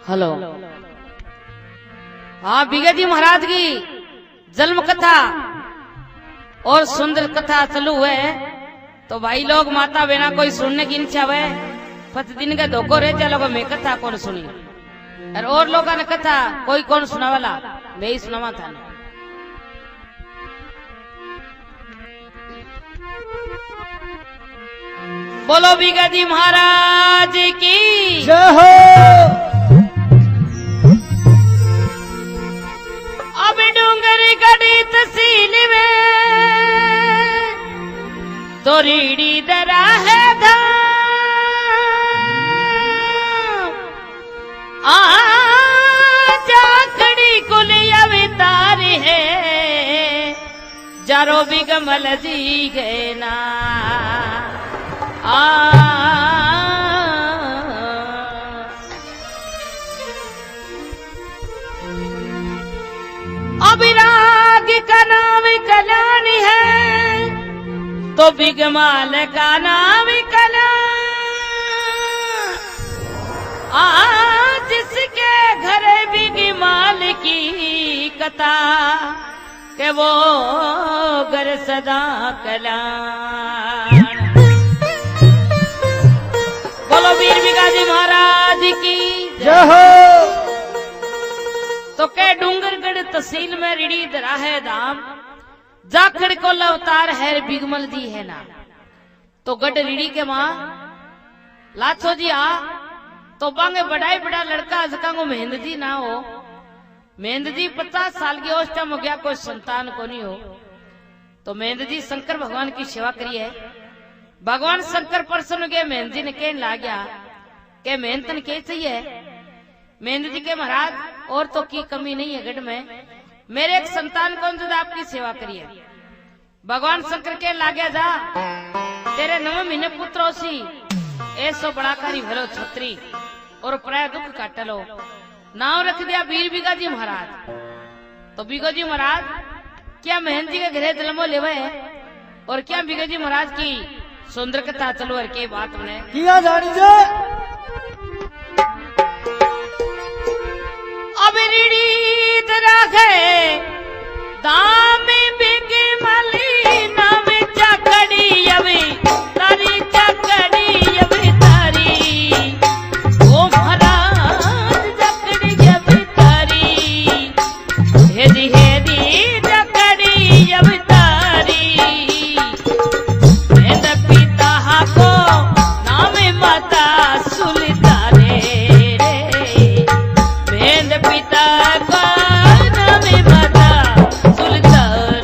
Hello. हाँ, बिगड़ जी महाराज की जन्म कथा और सुंदर कथा चालू है, तो भाई लोग माता बहना कोई सुनने की इच्छा है, पत दिन का धोखो रह चलो मैं कथा कौन सुनी और लोगों ने कथा कोई कौन सुना वाला मैं ही सुनावा था। बोलो बिगड़ जी महाराज की जय हो। अब डूंगर गढ़ी तहसील में तो रीड़ी दरा है धाम, जाखड़ी कुली अवतार है, जारो बिगमल जी गए ना अभिराग का नाम कल्याण है, तो बिगमाल का नाम कल्याण, जिसके घर बिगमाल की कथा के वो घर सदा कल्याण। बोलो वीर बिगाजी महाराज की जय हो। तो के डूंगरगढ़ तहसील में रीड़ी दरा है धाम, जाखड़ को अवतार है बिगमल दी है ना, तो गढ़ रीड़ी के माँ लाछो जी आ तो बांगे बड़ाई बड़ा लड़का जकांगो मेहंद जी ना हो, मेहंद जी 50 साल की उस टाइम हो गया, कोई संतान को नहीं हो, तो मेहंद जी शंकर भगवान की सेवा करी है। भगवान शंकर प्रसन्न हो गए, मेहंद जी ने कहने ला गया के मेहनतन के चाहिए। मेहंद जी के महाराज और तो की कमी नहीं है गढ़ में, मेरे एक संतान कौन जो आपकी सेवा करिए। भगवान शंकर के लाग्या जा तेरे 9 महीने पुत्र होसी, ऐसो बड़ा कारी भलो छत्री और प्राय दुख काटलो, नाम रख दिया वीर बिगा जी महाराज। तो बिगा जी महाराज क्या मेहंद जी के घरे जन्मो लेवे है और क्या बिगा जी महाराज की सुंदर कथा चलो और के बात बने किया जानी जे अब रीड़ी दरा है दाम बिगे मली नाम चकड़ी अभी तारी चकड़ी अभी तारी ओ महाराज चकड़ी अभी तारी हेदी हेदी चकड़ी अभी तारी मेरे पिता को नाम माता सुलतारे पिता का नाम माता सुल्तान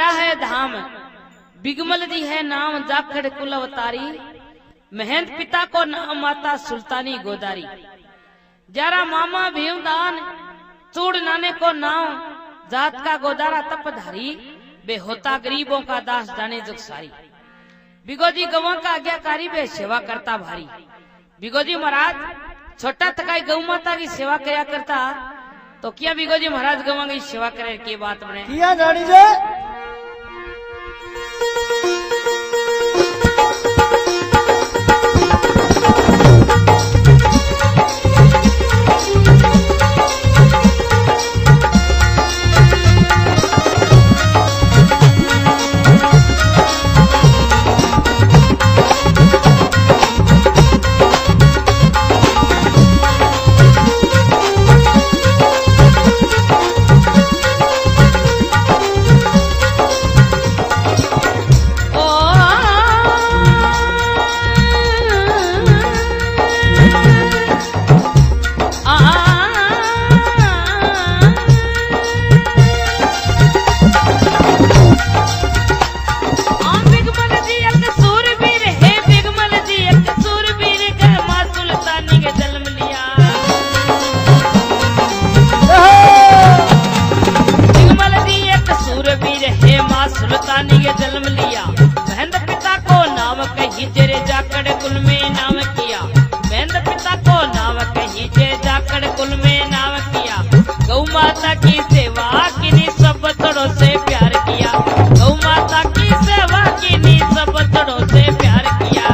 दरा है धाम बिगमल दी है नाम जाखड़ कुल अवतारी महंत पिता को नाम माता सुल्तानी गोदारी जरा मामा भीमदान चूड़ नाने को नाम जात का गोदारा तपधारी बे होता गरीबों का दास जाने जुग सारी बिगोजी गवा का आज्ञाकारी बे सेवा करता भारी बिगोजी महाराज छोटा तकाई गौ माता की सेवा किया करता तो क्या बिगोजी महाराज गवा की सेवा करे की बात बने किया जानी जे सुल्तानी के जन्म लिया महंत पिता को नाम कही तेरे जाकड़ कुल में नाम किया महंत पिता को नाम कही तेरे जाकड़ कुल में नाम किया गौ माता की सेवा किन्हीं सब बछड़ों से प्यार किया गौ माता की सेवा किन्हीं सब बछड़ों से प्यार किया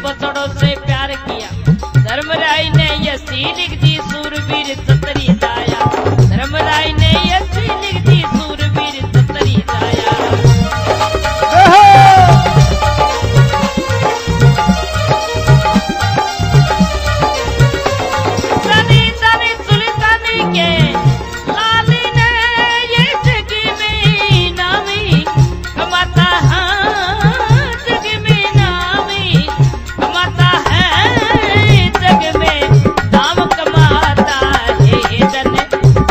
बछड़ों से प्यार किया धर्मराय ने यसी लिख दी सूरवीर छतरी दाया धर्मराय ने यसी लिख दी सूरवीर छतरी दाया धनी धनी सुल्तानी के लाली ने ये जगी में नामी कमाता जग में नामी कमाता है जग में नाम कमाता है धन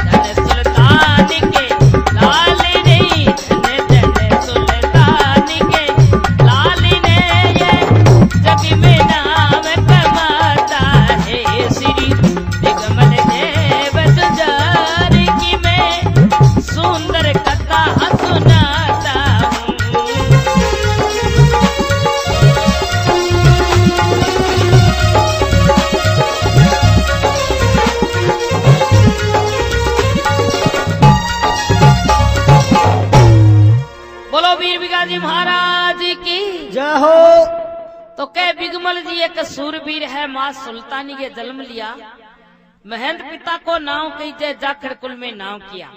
धन सुल्तान के लाल रे धन धन सुल्तान के लाल ने ये जग में नाम कमाता है श्री बिगमल देव तुझार की मैं सुंदर कथा सुनाता हूँ बोलो वीर बिगाजी महाराज की जय हो तो कह बिगमल जी एक सूरवीर है माँ सुल्तानी के जन्म लिया महंत पिता को नाम कही जय जाखड़ कुल में नाम किया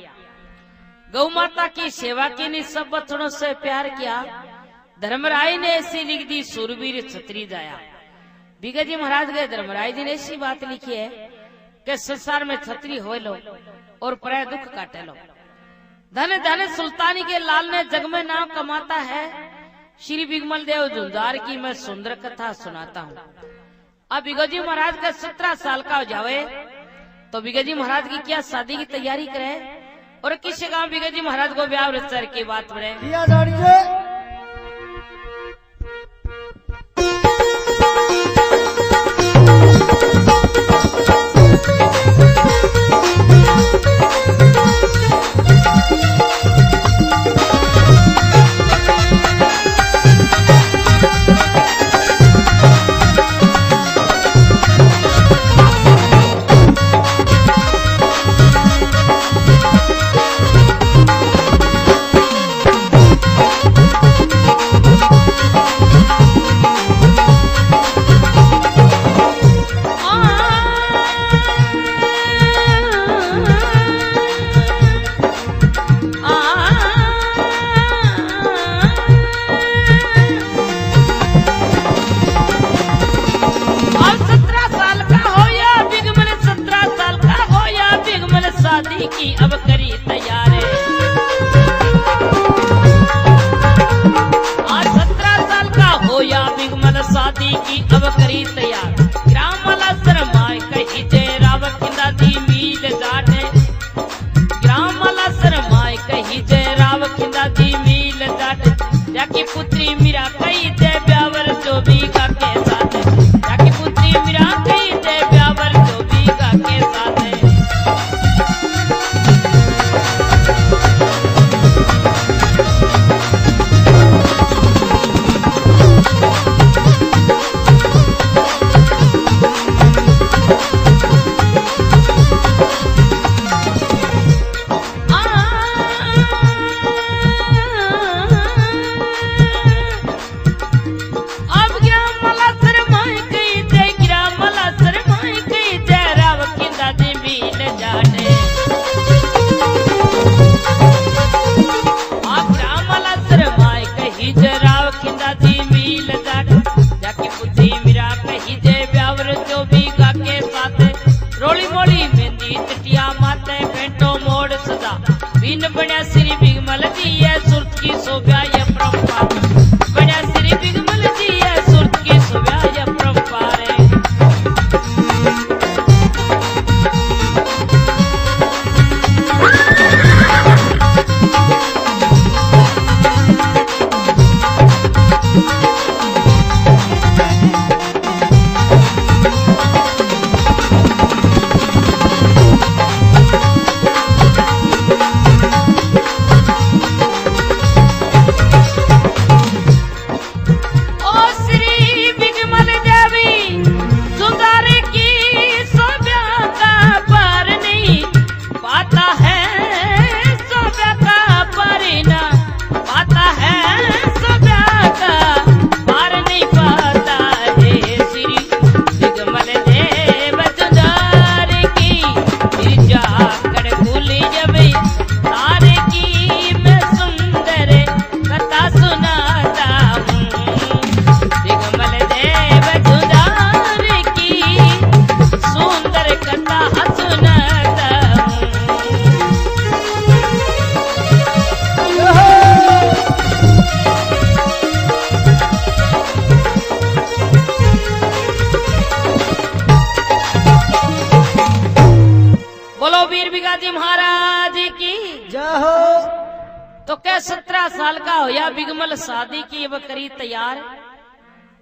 गौ माता की सेवा की नि सब बछड़ों से प्यार किया धर्मराय ने ऐसी लिख दी सूरवीर छतरी जाया बिगा जी महाराज गए धर्मराय जी ने ऐसी बात लिखी है कि संसार में छतरी हो लो और पराय दुख काटे लो धन धन सुल्तानी के लाल ने जग में नाम कमाता है श्री बिगमल देव झुंझार की मैं सुंदर कथा सुनाता हूँ अब बिगोजी महाराज का 17 साल का हो जावे तो बिगोजी महाराज की क्या शादी की तैयारी करे और किस गांव बिगोजी महाराज को ब्याह रचर की बात बढ़े किया जानी जे बीन बड़ा श्री बिगमल जी है सुरत की शोभा ये परंपार बड़ा श्री बिगमल जी है सुरत की शोभा ये परंपार तो क्या 17 साल का होया बिगमल शादी की अब करी तैयार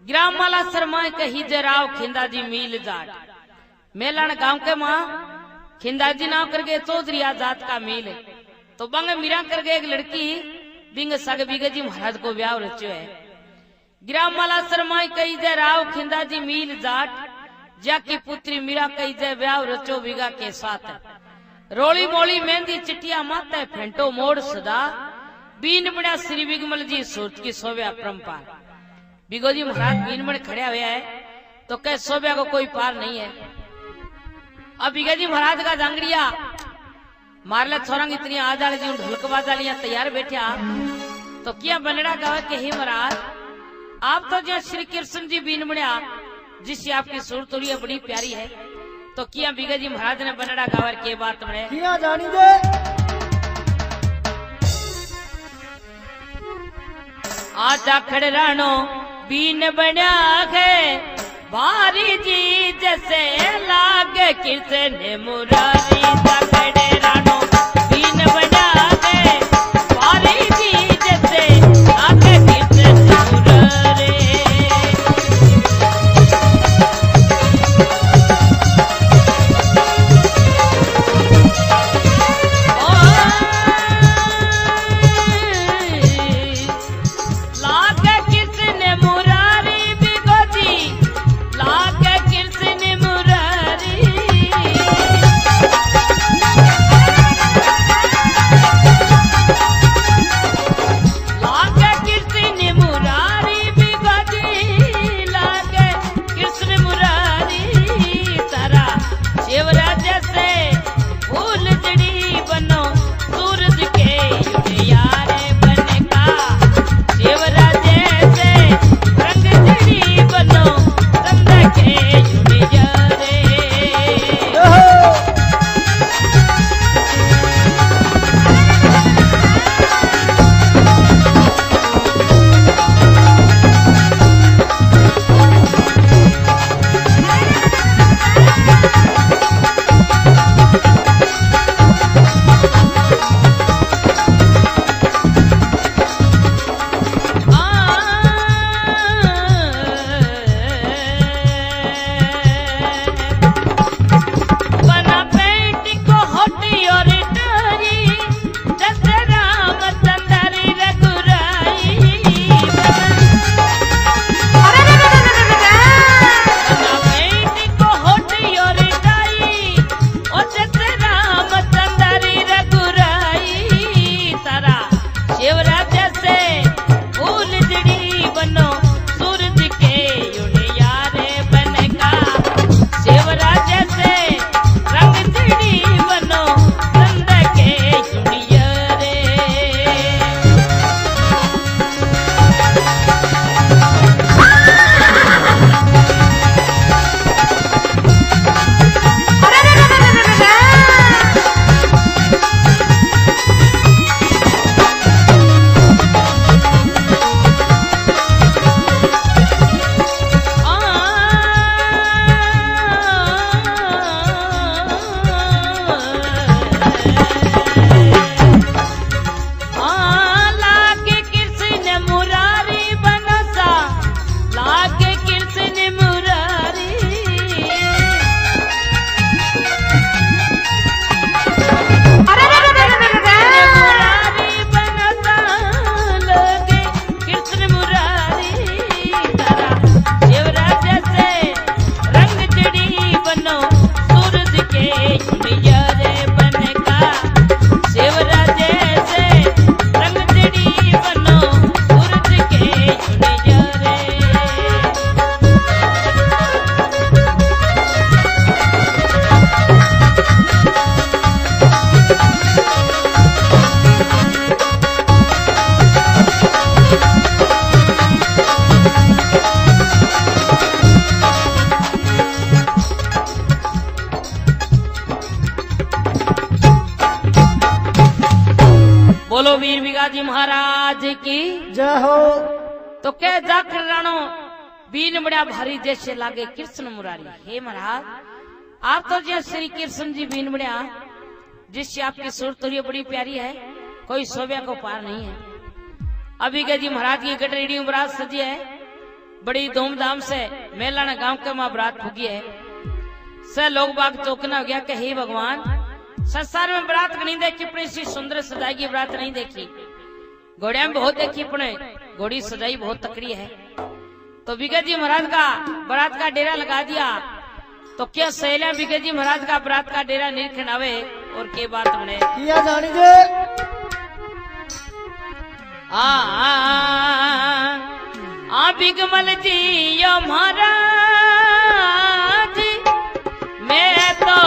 ग्राम माला शर्मा कही जराव खिंदा जी मील जाट मेलान गांव के माँ खिंदा जी नाम करके चौधरिया जात का मील तो बंग मीरा करके एक लड़की बिंग सग बिग जी महाराज को ब्याह रचो है ग्राम माला शर्मा कही जराव खिंदा जी मील जाट जाकी पुत्री मीरा कही जय ब्याह रचो बिगा के साथ रोली मोली मेहंदी चिटिया माता फेंटो मोड़ सदा बीन बड़ा श्री बिगमल जी सूरत की शोभा परंपार बिगो जी महाराज बीन बड़े खड़े हुए है तो कह शोभा को कोई पार नहीं है अब बिगा जी महाराज का जांगड़िया मारला छोरंग इतनी आजाल जी ढोलक बाजालियां तैयार बैठा तो क्या बनड़ा गावे के ही महाराज आप तो जो श्री कृष्ण जी बीन बड़ा जिससे आपकी सूरत थोड़ी बड़ी प्यारी है तो किया बिगा जी महाराज ने बनड़ा गावर के बात में किया जानी दे आजा खड़रानो बीन बना है भारी जी जैसे लागे किसने मुरारी खड़रानो बीन बना है भारी जी जैसे लागे किसने मुरारी वीर बिगाजी महाराज की जय हो। तो कह जाकर राणो बीन बड़ा भारी जैसे लागे कृष्ण मुरारी। हे महाराज आप तो जैसे श्री कृष्ण जी बीन बड़ा जिससे आपकी सूरत तो बड़ी प्यारी है, कोई शोभा को पार नहीं है। अभी के जी महाराज की गटरेडी बरात सजी है, बड़ी धूमधाम से मेलाना गांव के मां बरात फूकी है। से लोग बाग चौकना हो गया कि हे भगवान संसार में बरात नहीं देखी, अपनी सी सुंदर सजाई की बरात नहीं देखी। घोड़िया में बहुत देखी, अपने घोड़ी सजाई बहुत तकड़ी है। तो बिगत जी महाराज का बरात का डेरा लगा दिया। तो क्या सहेलियां बिगत जी महाराज का बरात का डेरा निरीक्षण आवे और के बात बने किया जानी जे बिगमल जी यो महाराज मैं तो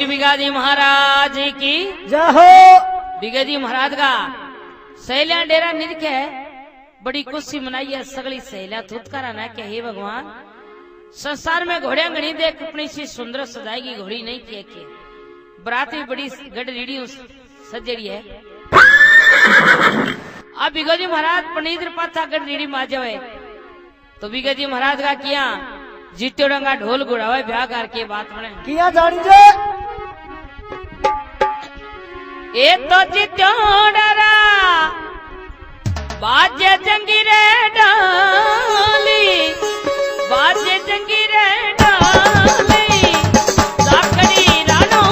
बिगाजी महाराज की जय हो। बिगाजी महाराज का सहेलियां डेरा निरखे बड़ी खुशी मनाई है। सगली सहेलियां थुतकारा ना के हे भगवान संसार में घोड़िया गणी देख अपनी सी सुंदर सजाएगी घोड़ी नहीं किए के बराती बड़ी गढ़ रीढ़ी सजेड़ी है। अब बिगाजी महाराज पनीर पाथा गढ़ रीढ़ी माजवे तो बिगाजी महाराज का किया जीत्यो डंगा ढोल गुड़ावे ब्याह करके बात बने किया जानी जे ए तो जीत्यो डरा बाजे जंगीरे डाली बाजे जंगीरे डाली साकड़ी रानो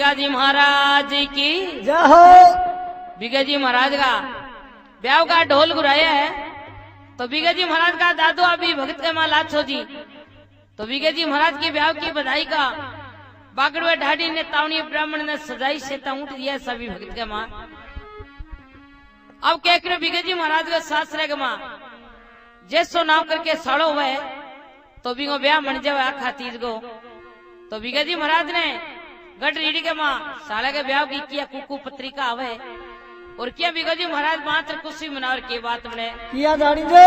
बिगा जी महाराज की जय हो। बिगा जी महाराज का ब्याह का ढोल गुराया है। तो बिगा जी महाराज का दादू अभी भगत के माँ लाछो जी। तो बिगा जी महाराज के ब्याह की बधाई का बागड़वे ढाडी ने तावनी ब्राह्मण ने सजाई से ऊंट दिया सभी भगत के माँ। अब कह कर बिगा जी महाराज के सासरे के माँ जैसो नाम करके साड़ो हुआ है तो बिगो ब्याह मन जावे आखा तीज को। तो बिगा जी महाराज ने गढ़ रीढ़ी के माँ साले के ब्याह की किया कुकू पत्रिका आवे और क्या बिगा जी महाराज मात्र खुशी मनावर की बात बने किया जानी जे।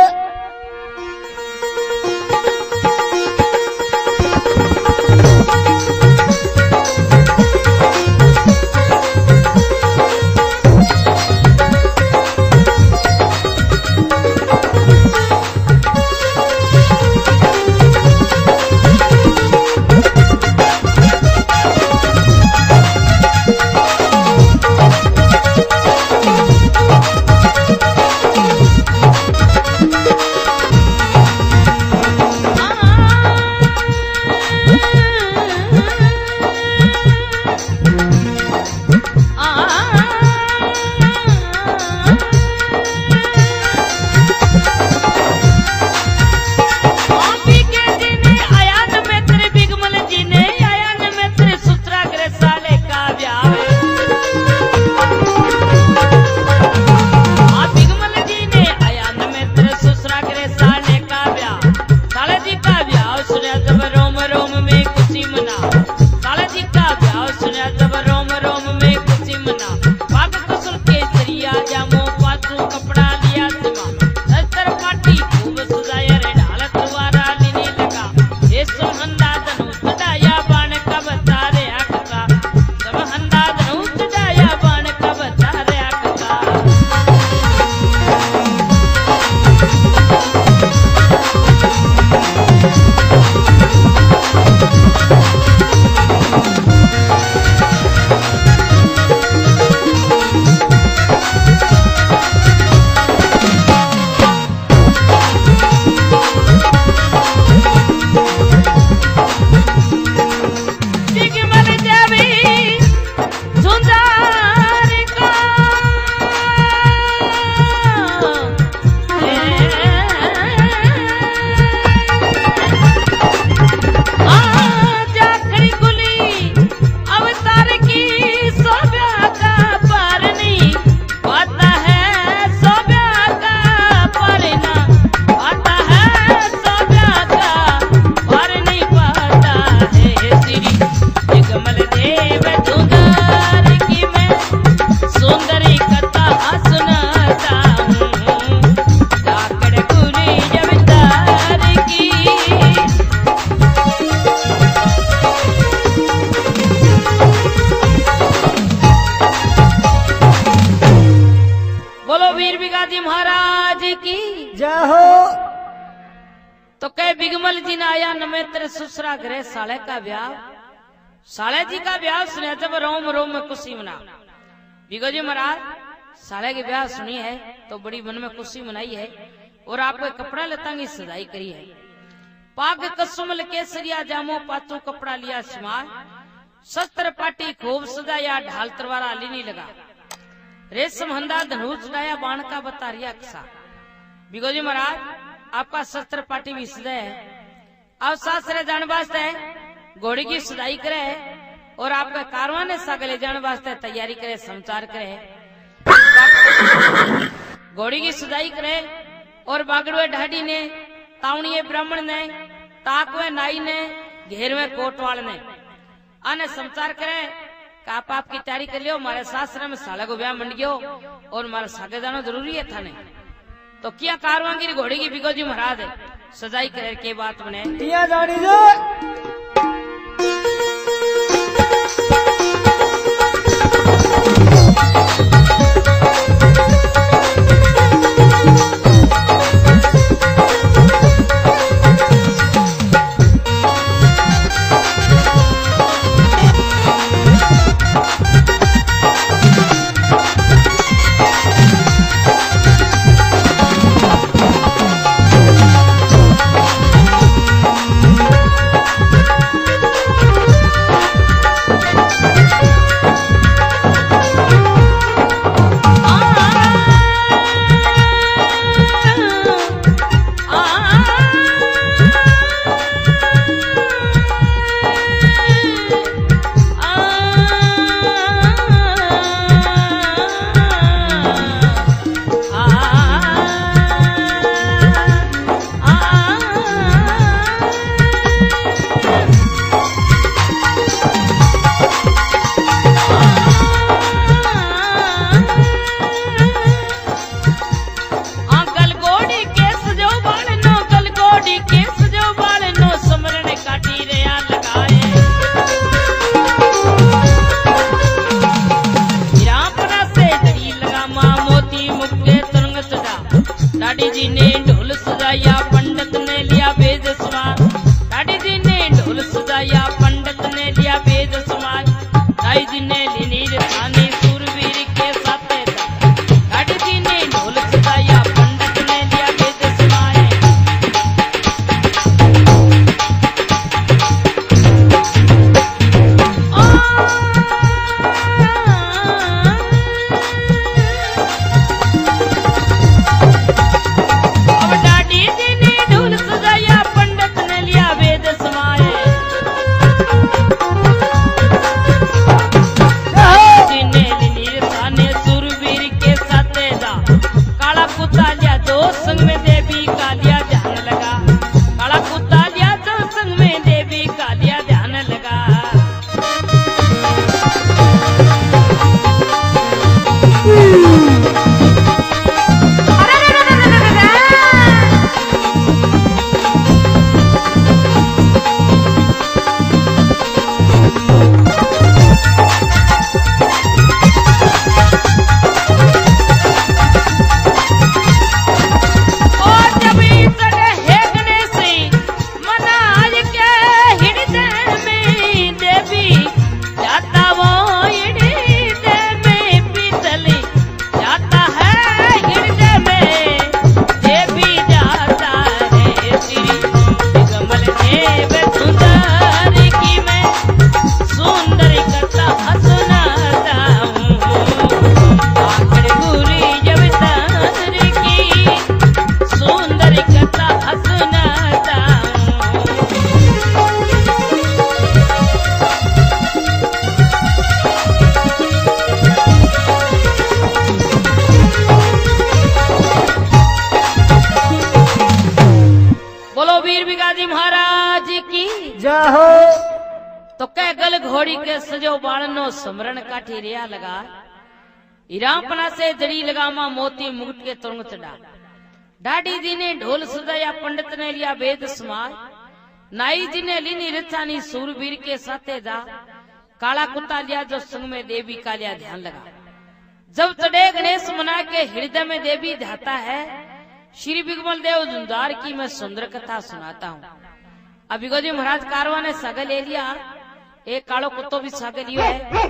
तो कह बिगमल जी ने आया नमे तेरे ससुरा घरे साले का ब्याह। साले जी का ब्याह सुने जब रोम रोम में खुशी मना। बिगो जी महाराज साले के ब्याह सुनी है तो बड़ी मन में खुशी मनाई है और आपके कपड़ा लता की सजाई करी है। पाग कसुमल केसरिया जामो पाचो कपड़ा लिया सिमार शस्त्र पाटी खूब सजाया ढाल तरवारा लीनी लगा रेशम हंदा धनुष चढ़ाया बाण का बतारिया कसा। बिगो जी महाराज आपका शस्त्र पाटी भी सजा है। अब सासरे जाने वास्ते घोड़ी की सजाई करे और आपका कारवां सागले जाने वास्ते तैयारी करे समाचार करे। घोड़ी की सजाई करे और बागड़वे ढाडी ने तावणिये ब्राह्मण ने ताकवे नाई ने घेरवे कोटवाल ने आने समाचार करे कि आप आपकी तैयारी कर लियो हमारे सासरे में साला को ब्याह मंड गयो और हमारा सागे जाना जरूरी है थाने। तो क्या कारवांगिरी घोड़ी की बिगो जी महाराज सजाई करे के बात बने किया जानी जो। जय हो। तो कह गल घोड़ी के सजो बाणनो समरण काठी रिया लगा इरापना से जड़ी लगामा मोती मुकुट के तुरंग चढ़ा डाडी जी ने ढोल सजाया पंडित ने लिया वेद समाज नाई जी ने लीनी रिचानी सूरवीर के साथे जा काला कुत्ता लिया जो संग में देवी का लिया ध्यान लगा जब चढ़े गणेश मना के हृदय में देवी ध्याता है श्री बिगमल देव झुंझार की मैं सुंदर कथा सुनाता हूँ। अभी गोजी महाराज कारवा ने सागर ले लिया एक कालो कुत्तो भी सागर लियो है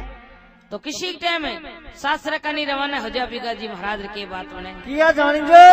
तो किसी टाइम में शास्त्र का नहीं रवाना हो जा बिगा जी महाराज के बात बने किया जानी जे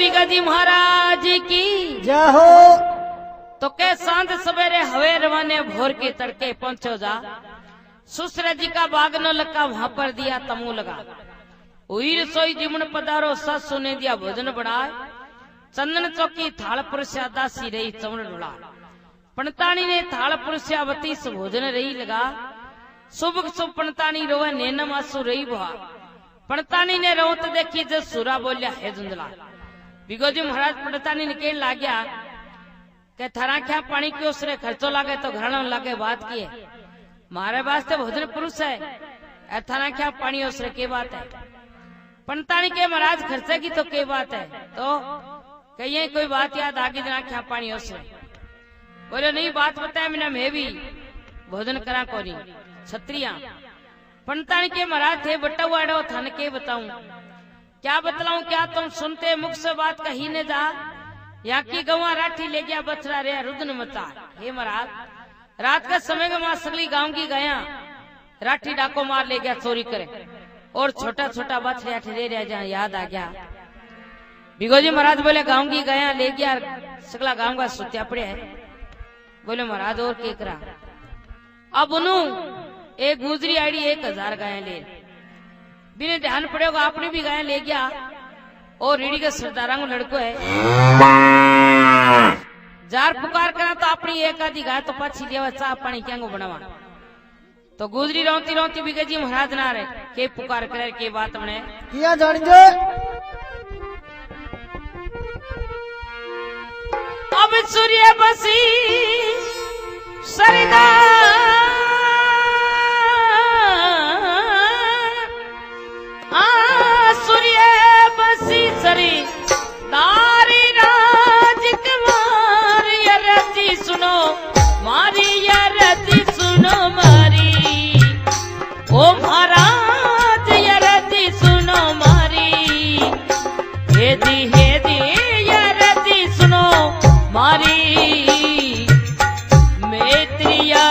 बिगाजी महाराज की जय हो। तो के सांझ सवेरे हवे रवाने भोर के तड़के पहुंचो जा सुसरा जी का बाग न लगा वहां पर दिया तमू लगा हुई रसोई जिमन पधारो ससु ने दिया भोजन बनाए चंदन चौकी थाल पुरुष्यादा सी रही चमड़ डुला पंतानी ने थाल पुरुष्यावती से भोजन रही लगा सुबह सुब पंतानी रोवे नैनम आंसू रही बुहा पंतानी ने रोत देखी जब सूरा बोलिया है धुंधला बिगोजी महाराज पंतानी ने कहने लाग गया के थारा क्या पानी के उसरे खर्चो लागे तो घर लागे बात की है मारे वास्ते भोजन पुरुष है थारा क्या पानी उसरे के बात है पंतानी के महाराज खर्चे की तो के बात है तो कहिए कोई बात याद आगे जना क्या पानी उसरे बोले नहीं बात बताया मैंने मैं भी भोजन करा को नहीं छत्रिया पंतानी के महाराज थे बटवाड़ो थाने के बताऊं क्या बतलाऊं क्या तुम सुनते मुख से बात कही ने जा यहाँ की गवा राठी ले गया बथरा रे रुद्र मचा हे महाराज रात का समय में मां सगली गांव की गया राठी डाको मार ले गया चोरी करे और छोटा छोटा बछड़ा ठहरे रह जहाँ याद आ गया बिगोजी महाराज बोले गांव की गया ले गया सगला गांव का सुत्या पड़े है बोले महाराज और के करा अब उन्हों एक गुजरी आईडी 1000 गाय ले बिना ध्यान पड़ेगा आपने भी गाय ले गया और रीढ़ी के सरदारा को लड़को है जार पुकार करा तो अपनी एक आधी गाय तो पाछी देवा चाह पानी क्या बनावा तो गुजरी रोती रोती बिगे जी महाराज ना रहे के पुकार करे के बात बने किया जान जो अब सूर्य बसी सरिदा सूर्य बसी सरी नारी राजकुमार यरती सुनो मारी यरती सुनो मारी ओ महाराज यरती सुनो मारी हेदी यरती सुनो मारी मैत्रिया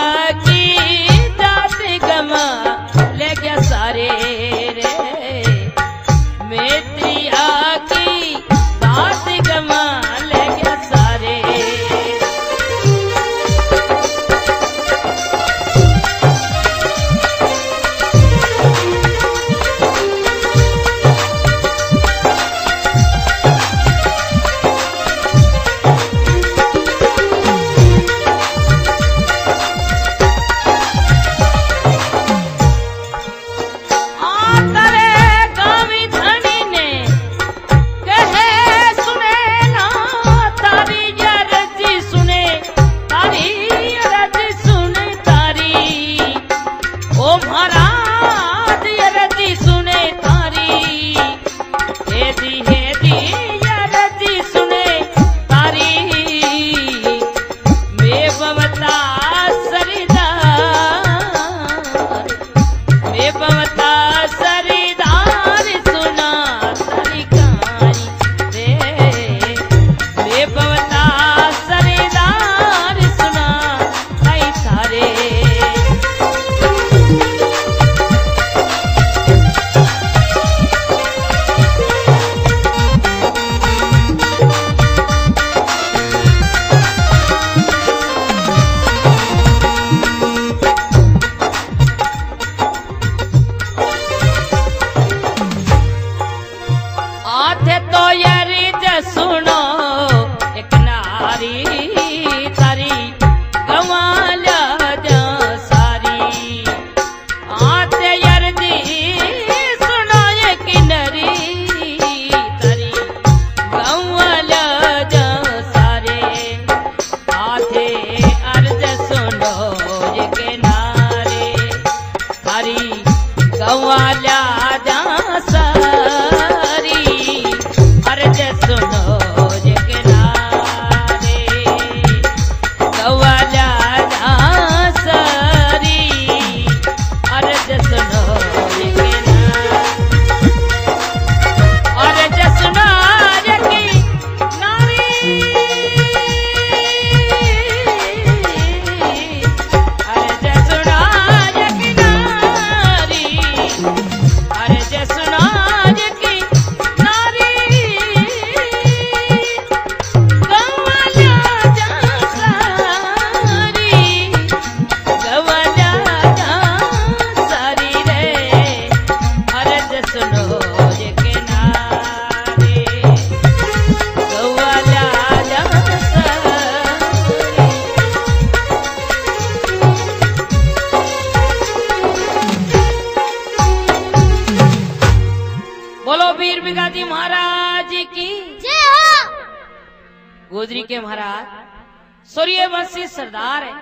गोदरी के महाराज सूर्यवंशी सरदार है,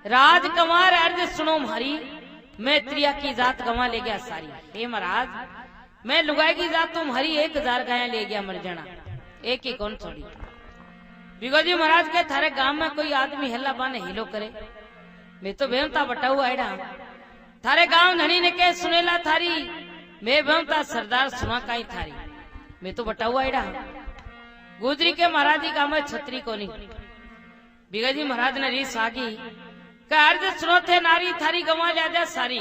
राजकुमार अर्ज सुनो मारी, मैं त्रिया की जात गवा ले गया सारी। हे महाराज, मैं लुगाई की जात तुम्हारी 1000 गाया ले गया मर जाना, एक ही कौन छोड़ी। बिगोजी महाराज के थारे गांव में कोई आदमी हल्ला बाने हिलो करे, मैं तो बेमता बटा हुआ आइडा। थारे गांव धनी ने के सुनेला थारी, मैं बेमता सरदार सुना काई थारी, मैं तो बटा हुआ आइडा। गुजरी के महाराज जी गांव में छतरी कोनी। बिगोजी महाराज ने रीस आगी का अर्ज सुनो थे नारी, थारी गवा ले जा सारी,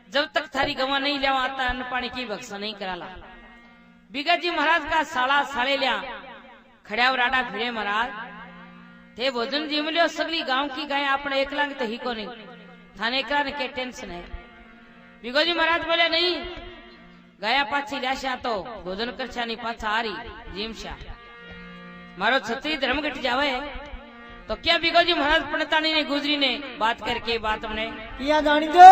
जब तक थारी गवा नहीं लिया आता अन्न पानी की बक्सा नहीं कराला। बिगोजी महाराज का साला साले लिया खड़िया राडा फिरे महाराज थे भोजन जीम लियो, सगली गांव की गाय आपने एकला तो ही को नहीं, थाने एकला ने के टेंशन है। बिगोजी महाराज बोले नहीं, गाया पाछी लाशा तो भोजन करछा नहीं पाछा आ रही जीमशा, मारो छतरी धर्म घट जावे। तो क्या बिगोजी महाराज पंडितानी ने गुजरी ने बात करके बात हमने किया जानी जो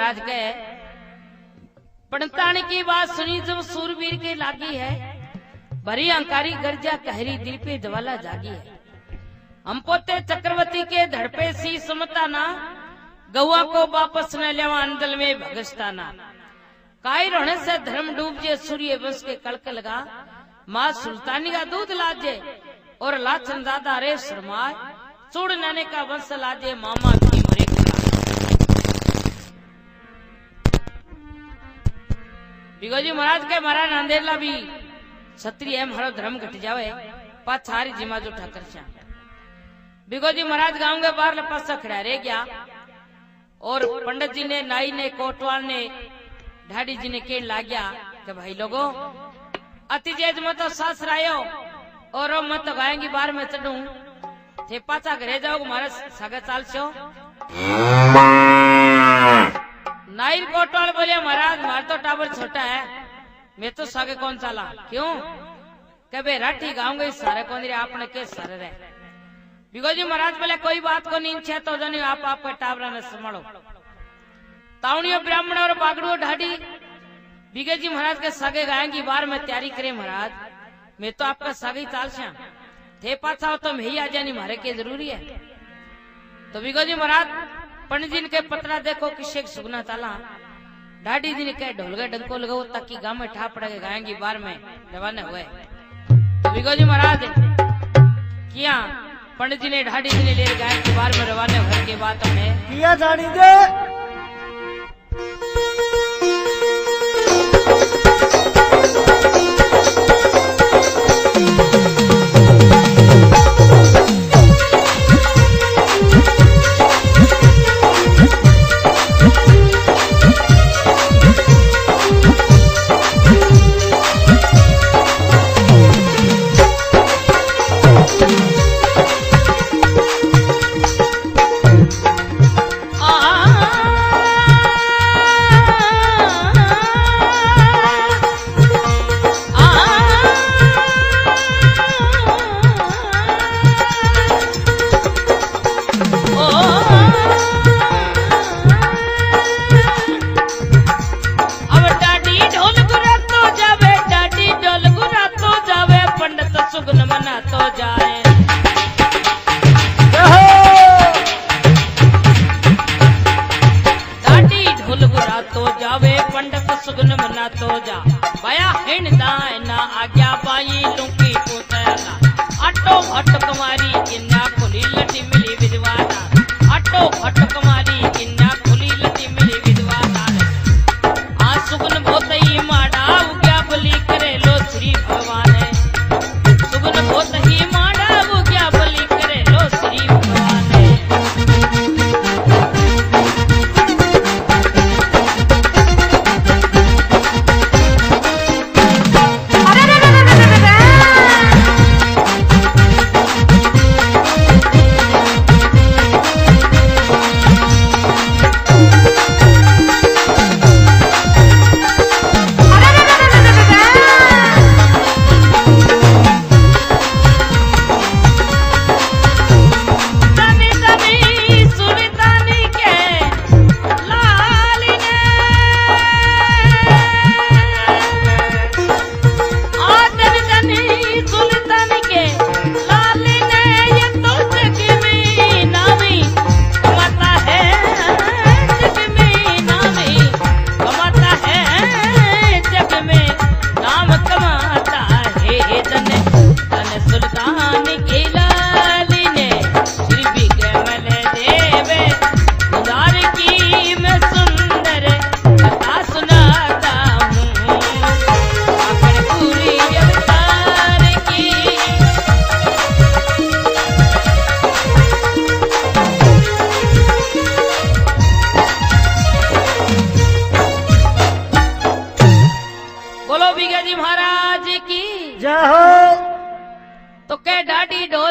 महाराज के पड़तान की बात सुनी जब सूरवीर के लागी है, भरी अंकारी गर्जा कहरी दिल पे ज्वाला जागी है। हम पोते चक्रवर्ती के धड़पे सी समता ना, गौआ को वापस न लेवा अंदल में भगस्ता ना। काई रोने से धर्म डूब जे सूर्य वंश के कड़क लगा, माँ सुल्तानी का दूध लाजे और लाचन दादा रे शर्माए, चूड़ नाने का वंश लाजे मामा की मरे बिगोजी महाराज के मारा नांदेला भी छत्री है, हमारा धर्म घट जावे पाछारी जिमा जो ठाकर श्याम। बिगोजी महाराज गांव के बाहर लपासा खड़ा रह गया और पंडित जी ने, नाई ने, कोटवाल ने, ढाडी जी ने केड़ ला गया कि भाई लोगों अति जेज मत तो सास रायो और मत तो गायेंगी बाहर में चढ़ू थे पाचा घरे जाओ मारे सागे चाल छो। नाई कोटवाल बोले महाराज मार तो टाबर छोटा है, मैं तो सागे कौन चाला, क्यों कभी राठी गाँव गई सारे कौन रे आपने के सारे रहे। बिगोजी महाराज बोले कोई बात को नींद छे तो जानी आप आपके टाबरा ने संभालो। तावड़ियों ब्राह्मण और बागड़ू ढाडी बिगेजी महाराज के सागे गायेंगी बार में तैयारी करे महाराज, मैं तो आपका सागे चाल श्याम थे पाछा हो तो मैं ही आ जानी मारे के जरूरी है। तो बिगोजी महाराज पंडित जी के पतरा देखो किसे सुगना चाला, ढाडी जी ने कह ढोल गए डंको लगाओ ताकि गांव में ठा पड़ेगा गायेंगी बार में रवाना हुए। तो बिगोजी महाराज किया पंडित जी ने ढाडी जी ने ले गाय के बार में रवाना होने के बाद हमें किया जानी दे।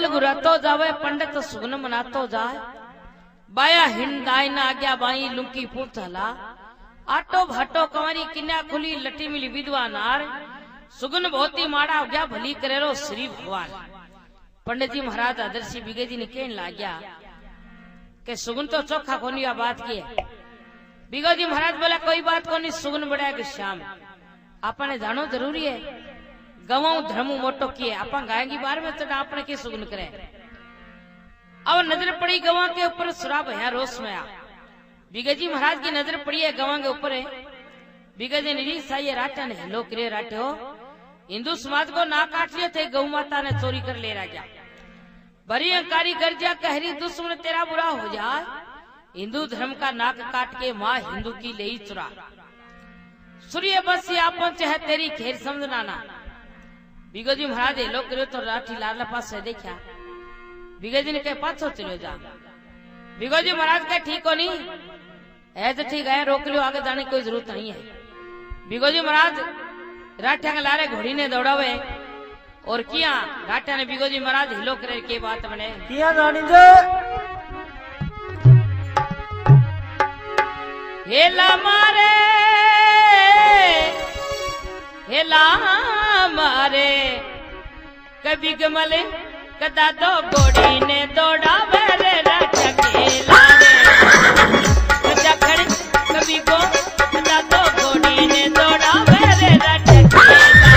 गुरातो जावे पंडित सुगन मनातो जाए बाया हिंदाई ना आज्ञा बाई लुंकी पूछला आटो भाटो कंवारी किन्या खुली लटी मिली विधवा नार सुगन बहुती माड़ा गया भली करेरो श्री भगवान। पंडित जी महाराज आदर्शी बिगे जी ने कहने लाग्या के सुगन तो चोखा कोनी बात की है बिगो जी महाराज बोला कोई बात को नहीं, सुगन बड़ा के श्याम आपने जानो जरूरी है, गवाऊ धर्म मोटो किए आप गाएंगी बार में तो आपने की सुगन करे। अब नजर पड़ी गवा के ऊपर सुरा भया रोष में आ, बिगा जी महाराज की नजर पड़ी है गवा के ऊपर है। बिगा जी निरी साई राटा ने हेलो करे राटे हो, हिंदू समाज को ना काट लियो थे, गौ माता ने चोरी कर ले राजा, बड़ी अंकारी कर जा कहरी दुश्मन तेरा बुरा हो जाए, हिंदू धर्म का नाक काट के माँ हिंदू की ले चुरा, सूर्य बस आप चाहे तेरी खेर समझना ना। बिगो जी महाराज हेलो करो तो राठी लाल पास से देखा, बिगो जी ने कहे पाछो चलो जा। बिगो जी महाराज कहे ठीक हो नहीं है तो ठीक है, रोक लो, आगे जाने की कोई जरूरत नहीं है। बिगो जी महाराज राठा के लारे घोड़ी ने दौड़ावे और किया, राठा ने बिगो जी महाराज हिलो करे के बात बने किया रानी जी। हेला मारे हेला मारे कभी गमल कदा दो घोड़ी ने दौड़ावे रे राठा के लारे, कदा खड़ कभी को कदा दो घोड़ी ने दौड़ावे रे राठा के लारे।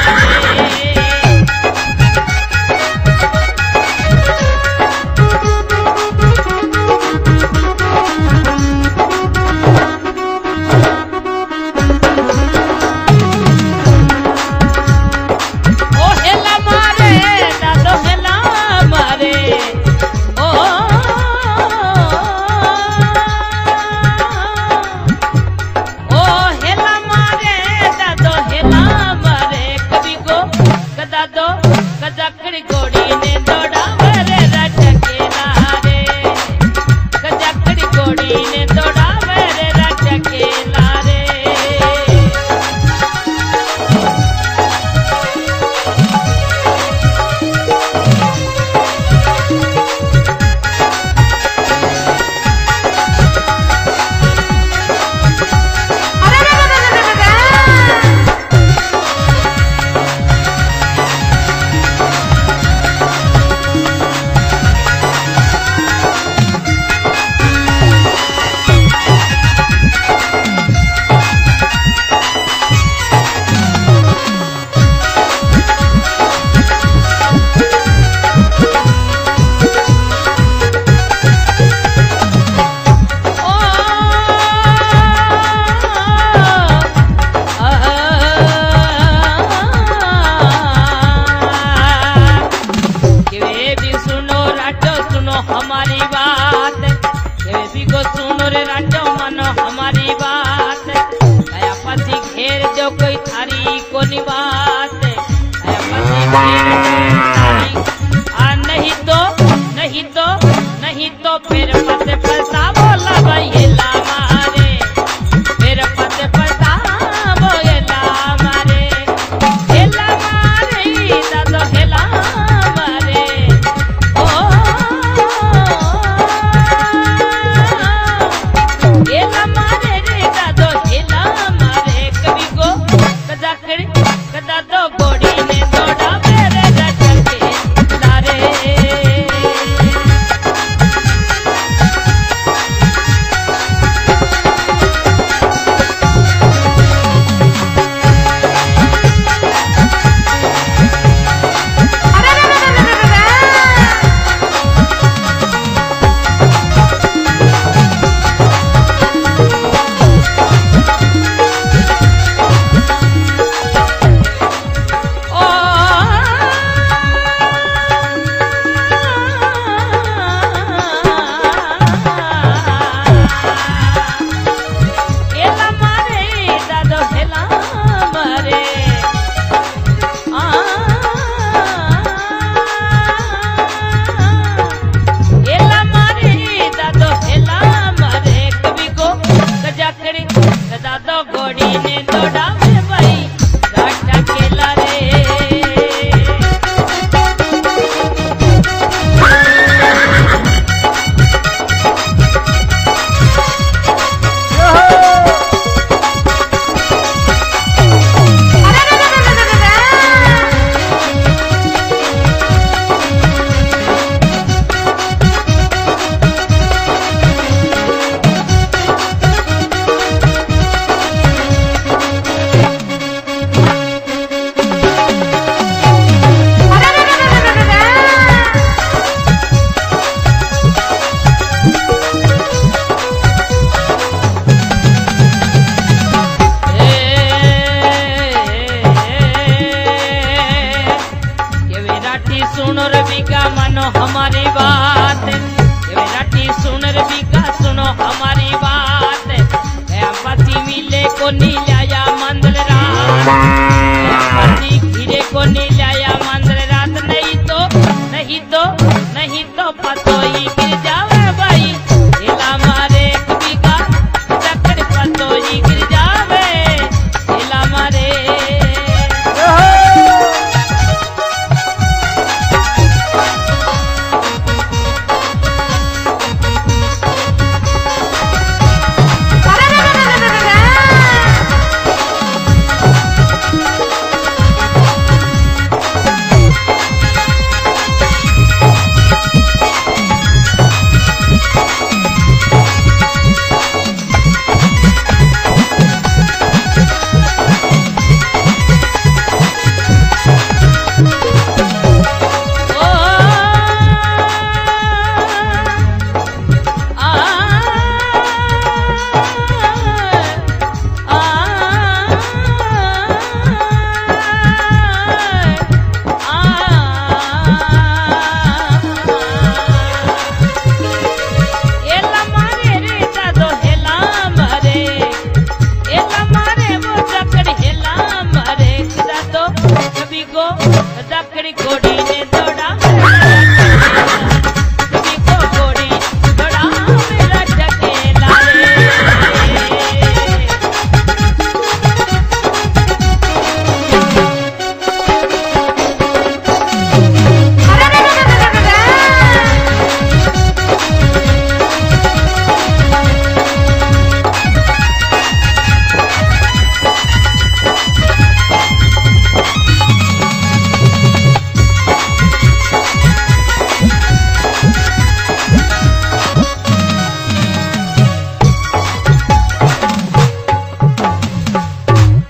नहीं तो फिर मत पता बोला भाई ला मारे, फिर मत पता बोला मारे, हेला मारे दादो हेला मारे, ओ हेला मारे रे दादो हेला मारे, कभी को कदा कर कदा दो गोड़ी ने दौड़ा मेरे राजा के लारे। पानी खीरे को नहीं लाया मंदिर रात नहीं तो पतोई गिर जावे भाई हिला मारे कभी का चक्कर पतोई गिर जावे हिला मारे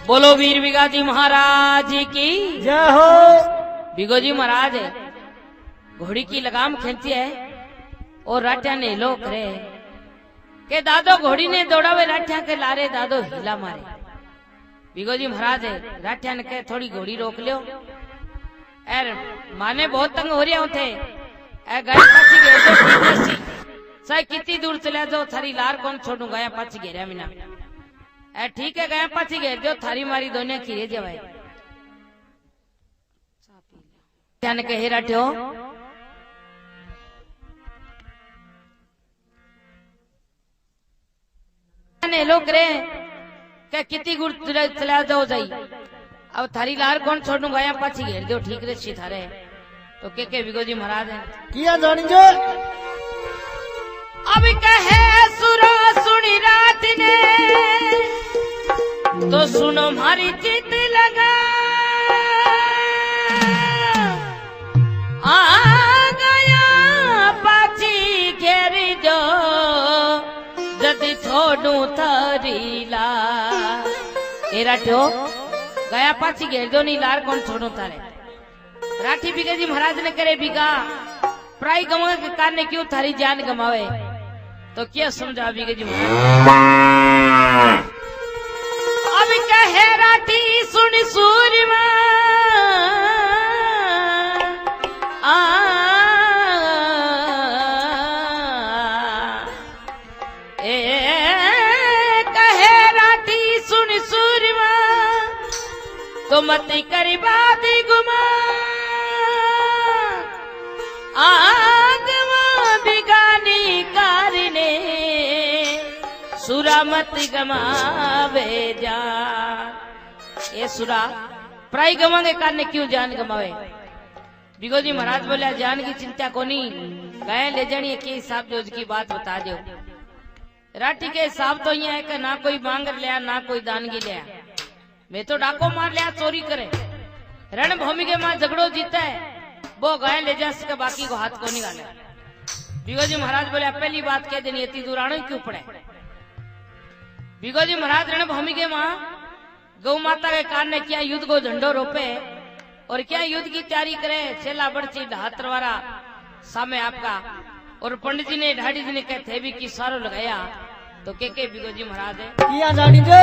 बोलो वीर बिगाजी महाराज की जय हो। बिगोजी महाराज घोड़ी की लगाम खींची है और राठिया ने लो करे के दादो घोड़ी ने दौड़ावे राठिया के लारे दादो हिला मारे। बिगोजी महाराज राठिया ने कहे थोड़ी घोड़ी रोक लियो एर माने बहुत तंग हो रहा थे ए गाय पाछी गए तो ठीक सी चाहे कितनी दूर चला जाओ थारी लार कौन छोड़ू गया पाछी घेरा मिना ए ठीक है गया पाछी घेर दो थारी मारी दोनिया खीरे जवाए जाने के हेरा ठो ने लोग रे क्या कितनी गुड़ चला जाओ जाई अब थारी लार कौन छोड़ू गया पाछी घेर दो ठीक रे सी थारे तो के बिगोजी महाराज है किया जानी जो अब कहे सुरा सुनी रात ने तो सुनो मारी चित लगा आ गया पाछी घेर जो जदी छोड़ू थारीला एरा ठो गया पाछी घेर दो नी लार कौन छोड़ू थारे राठी बिगा जी महाराज ने करे बिगा प्राय गवा के कारण क्यों थारी जान गमावे तो क्या समझा बिगा जी महाराज अब कहे राठी सुन सूरमा कहे राठी सुन सूरमा तो मत करी बात गुमा आगवा बिगानी कारने सुरा मत गमावे जान ये सुरा प्राय गवा के कारण क्यों जान गमावे बिगोजी महाराज बोले जान की चिंता कोनी गए ले जानी के हिसाब जो की बात बता दो राठी के हिसाब तो ये है कि ना कोई मांगर लिया ना कोई दानगी लिया मैं तो डाको मार लिया चोरी करे रणभूमि के मां झगड़ो जीता है वो गए ले जा सके बाकी को हाथ को निकाले बिगोजी महाराज बोले पहली बात कह देनी इतनी दूर आने क्यों पड़े बिगोजी महाराज रणभूमि के मां गौ माता के कारण ने क्या युद्ध को झंडो रोपे और क्या युद्ध की तैयारी करे छेला बड़ची हाथरवारा सामे आपका और पंडित जी ने ढाडी जी ने कहते भी कि सारो लगाया तो के बिगोजी महाराज है किया जानी जो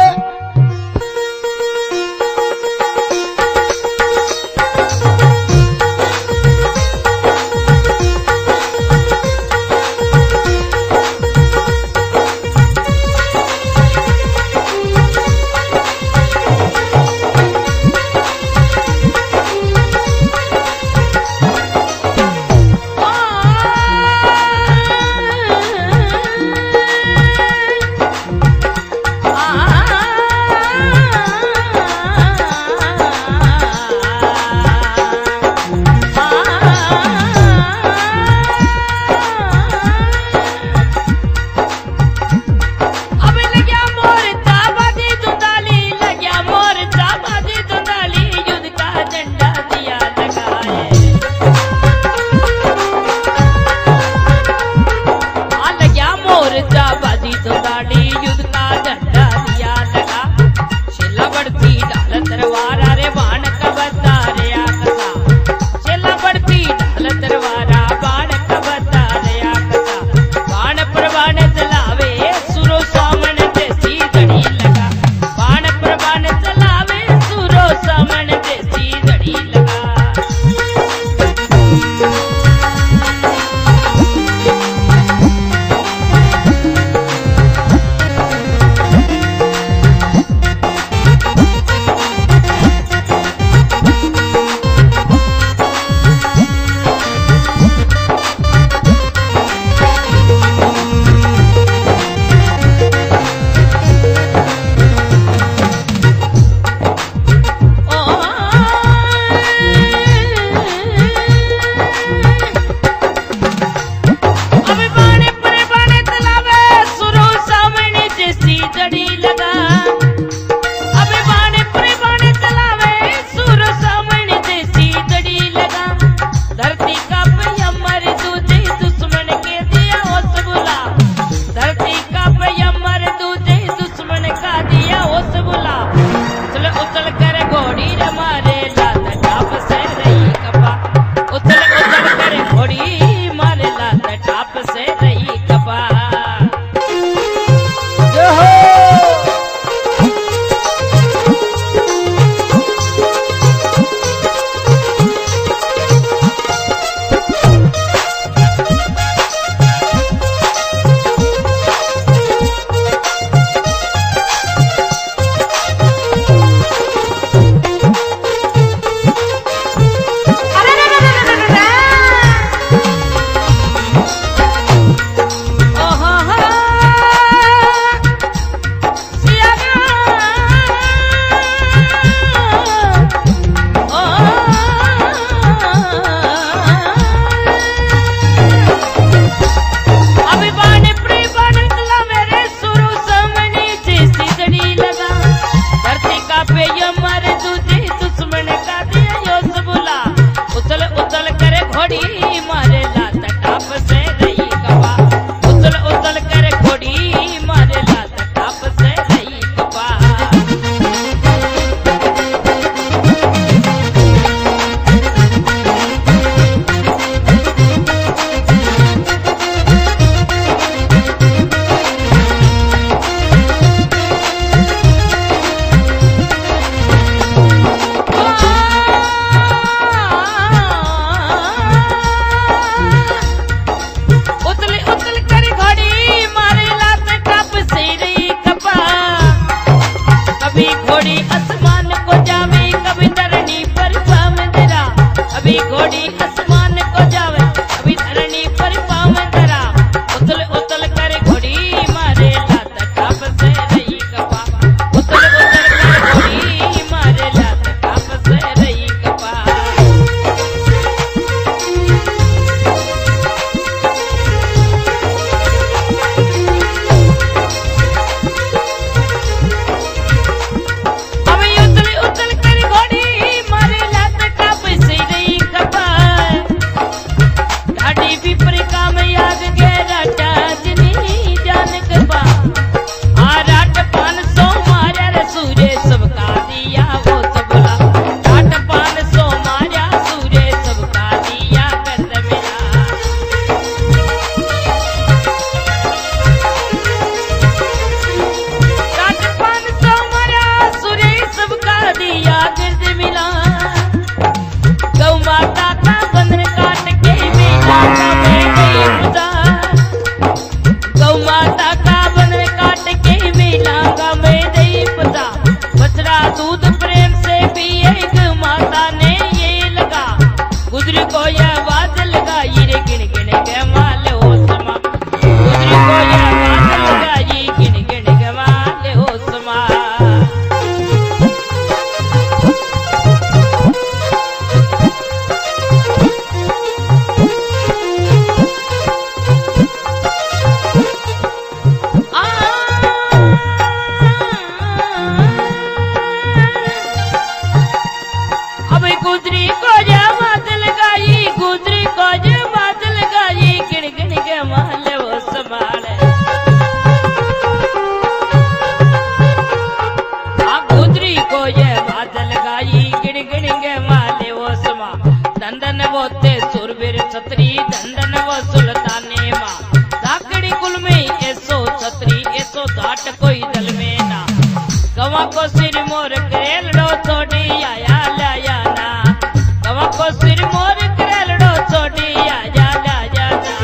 धन वो ते सुरवीर छतरी धन वो सुल्ताने माँ धाकड़ी कुल में ऐसो छतरी ऐसो घाट कोई दल में ना गवा को सिर मोर करेलड़ो छोड़ी आया लाया ना गवा को सिर मोर करेलड़ो छोड़ी आया लाया ना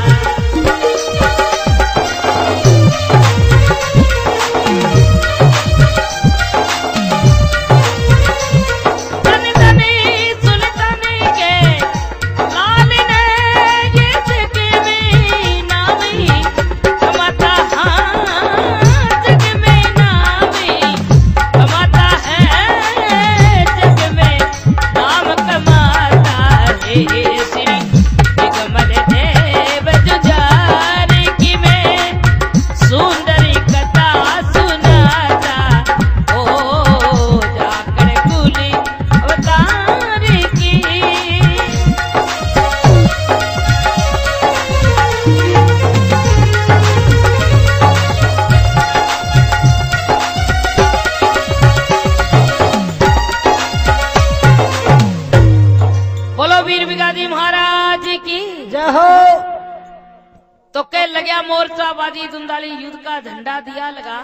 तो कह लग्या मोर्चाबाजी दुंदाली युद्ध का झंडा दिया लगा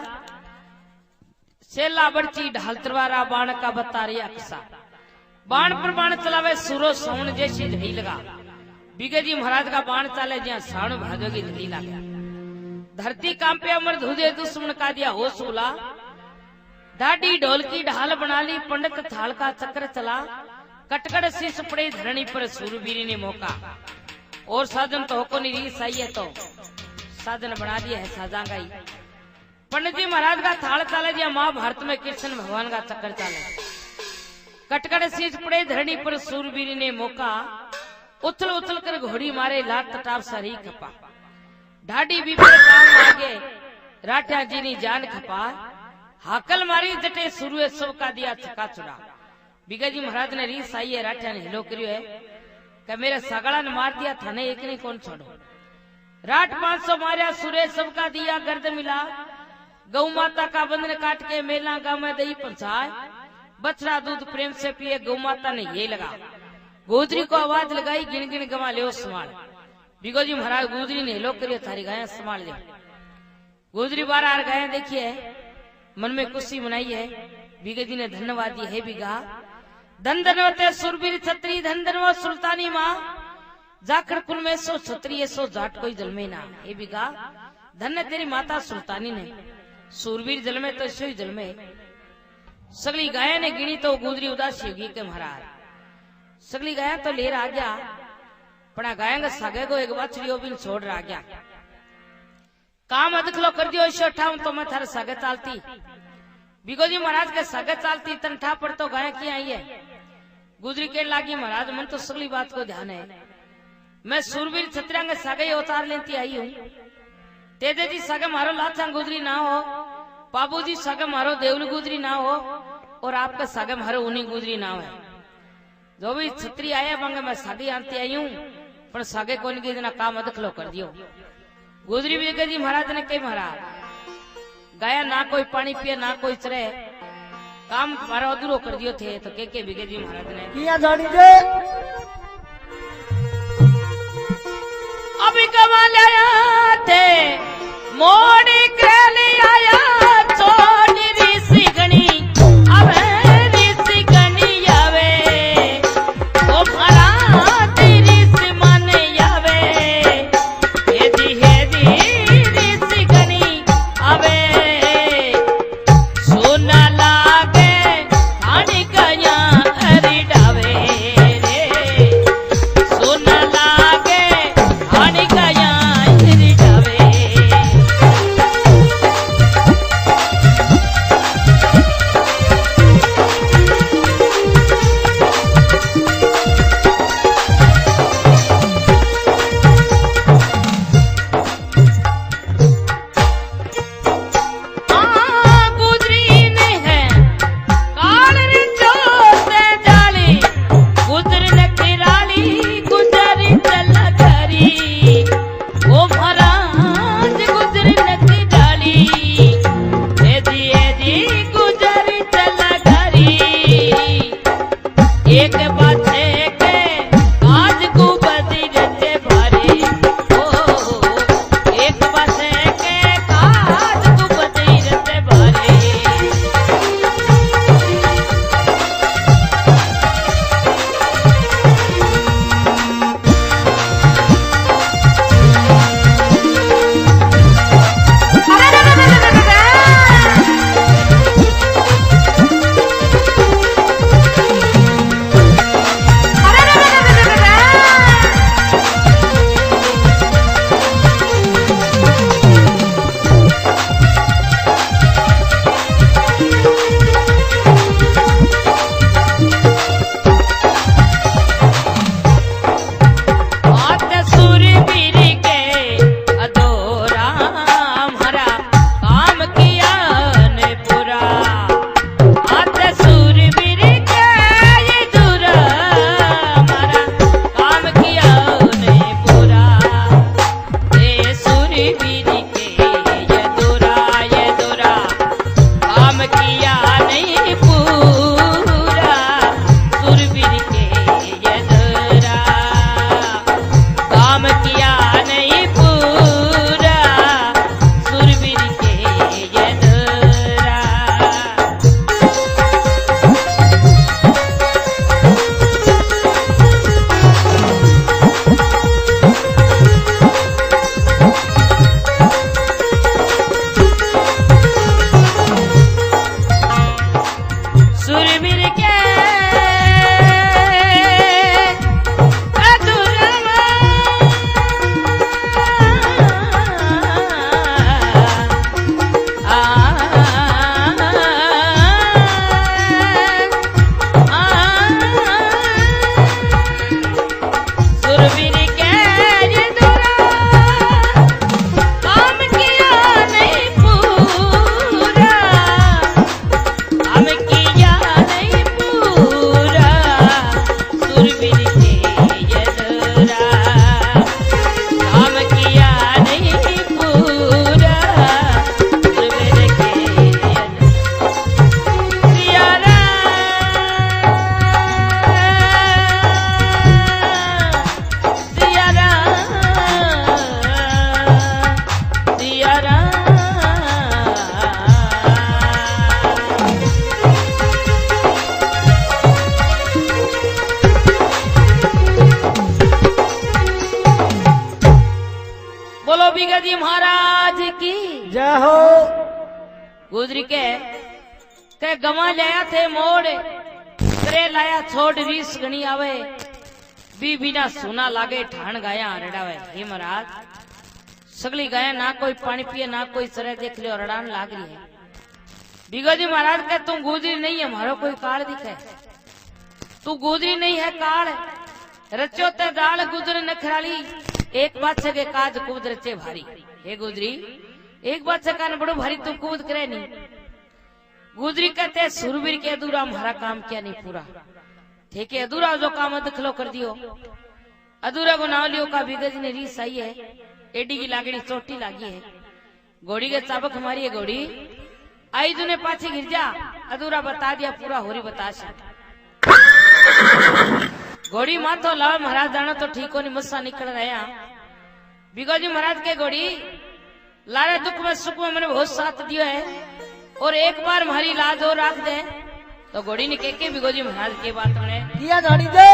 सेला बड़ची ढाल तरवारा बाण का बतारिया किसा बाण पर बाण चलावे सूरो सोन जैसी झड़ी लगा बिगे जी महाराज का बाण चाले जहाँ साण भाजो की झड़ी लगा धरती कांपे अमर धुजे दुश्मन का दिया होश उला दाढ़ी ढोल की ढाल बना ली पंडित थाल का चक्र चला कटकड़ शीश पड़े धरणी पर सूरवीर ने मौका और साधन तो होको नहीं रीस आई है तो साधन बना दिया है साजांगाई पंडित जी महाराज का थाल चाले दिया महाभारत में कृष्ण भगवान का चक्कर चाले कटकड़ शीश पड़े धरणी पर सूरवीर ने मौका उथल उथल कर घोड़ी मारे लाट तटाप सारी खपा ढाडी बीपर काम आगे राठा जी ने जान खपा हाकल मारी जटे सुरुए सब का दिया चका चुरा बिगा जी महाराज ने रीस आई है राठा ने हिलो करियो है कि मेरे सगड़ा ने मार दिया थाने एक नहीं कौन छोड़ो राठ 500 मारिया सुरे सबका दिया गर्द मिला गौ माता का बंधन काट के मेला गांव में दही पहुंचाए बछड़ा दूध प्रेम से पिए गौ माता ने ये लगा गोदरी को आवाज लगाई गिन गिन गवा ले संभाल बिगो जी महाराज गोदरी ने हिलो करियो थारी गाय संभाल ले गोदरी 12 गाय देखिए मन में खुशी मनाई है बिगे जी ने धन्यवाद दिए है बिगा धन धनवते सुरवीर छतरी धन धनव सुल्तानी माँ जाखड़ कुल में सो छतरी सो जाट कोई जल में ना ये बिगा धन्य तेरी माता सुल्तानी ने सूरवीर जल में तो सो ही जल में सगली गाय ने गिनी तो गुजरी उदासी होगी के महाराज सगली गाय तो लेर आ गया पड़ा गायंग सागे को एक बछड़ी बिन छोड़ रहा गया काम अदखलो कर दियो इसे उठाऊं तो मैं थारे सागे चालती बिगो जी महाराज के सागे चालती तनठा पर तो गाय की आई है गुजरी के लागी महाराज मन तो सगली बात को ध्यान है मैं सूरवीर छतरिया के सागे उतार लेती आई हूँ तेजे जी सागे मारो लाचा गुजरी ना हो बाबू जी सागे मारो देवल गुजरी ना हो और आपके सागे मारो उन्हीं गुजरी ना हो जो भी छतरी आया मांगे मैं सागे आती आई हूँ पर सागे को नहीं जना काम अदखलो कर दियो गुजरी बिगे जी महाराज ने कही महाराज गाया ना कोई पानी पिए ना कोई चरे काम मारा अधूरो कर दियो थे तो के बिगे जी महाराज ने किया जानी जे अभी कमा लाया थे मोड़ी के ले आया छोड़ी ऋषि गणी अब ऋषि गणी आवे तो महाराज ऋषि मन आवे हे दी ऋषि गणी आवे सोना लागे हानि कया अरी डावे रे सोना लागे हानि कया अरी डावे सुरवीर के अधूरा काम किया नहीं पूरा सुरवीर के सिया बोलो बिगा जी महाराज की जय हो। गुजरी के गवा लाया थे मोड़ करे लाया छोड़ रीस गणी आवे बी बिना सुना लागे ठाण गाया रड़ावे। हे महाराज सगली गाया ना कोई पानी पिए ना कोई सरे देख लियो रड़ान लाग रही है। बिगा जी महाराज के तू गुजरी नहीं है मारो कोई काल दिखे तू गुजरी नहीं है काल रचो ते दाल गुजर नखराली एक बात से के काज कूद रचे भारी। हे गुजरी एक बात से कान बड़ो भारी तू कूद करे नहीं। गुजरी कहते सुरवीर के अधूरा हमारा काम किया नहीं पूरा ठीक है अधूरा जो काम दिखलो कर दियो अधूरा को नाव लियो का बिगज ने रीस आई है एडी की लागड़ी चोटी लागी है घोड़ी के चाबक हमारी है घोड़ी आई तूने पाछे गिर जा अधूरा बता दिया पूरा होरी बताशा घोड़ी माथो लाल महाराज जानो तो ठीक हो नहीं मुस्सा निकल रहा बिगोजी महाराज के घोड़ी लारे दुख में सुख में मैंने बहुत साथ दियो है और एक बार हमारी लाज और राख दे तो घोड़ी ने के बिगोजी महाराज की बात में किया जानी दे।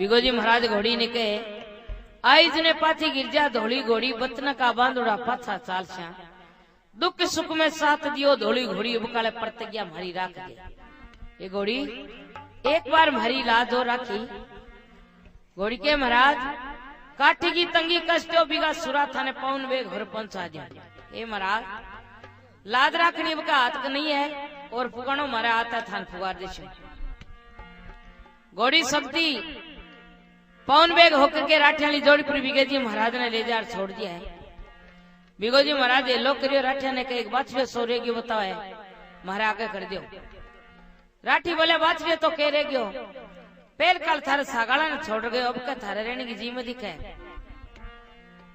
बिगोजी महाराज घोड़ी ने कहे आइज ने पाछी गिरजा धोली घोड़ी बतना का बांधोड़ा पाछा चाल श्या दुख सुख में साथ दियो धोली घोड़ी उबकाले प्रतिज्ञा मारी राख दे। ये घोड़ी एक बार मारी लाजो राखी घोड़ी के महाराज काठी की तंगी कष्टो बिगा सुरा थाने पौन वे घर पहुंचा दिया। ए महाराज लाद राखनी का हाथ का नहीं है और फुगानो मारा आता थान फुगार देशो। घोड़ी शक्ति पौन बेग होकर के राठियाली जोड़ी पर बिगोजी महाराज ने ले जा छोड़ दिया है। बिगोजी महाराज ये लोग करियो राठिया ने कहा एक बाछड़ियो सो रेगी बताओ है महाराज आगे कर दियो। राठी बोले बाछड़ियो तो कह रहे गयो पेल काल थारे सागाला ने छोड़ गए अब क्या थारे रहने की जीव दिखे।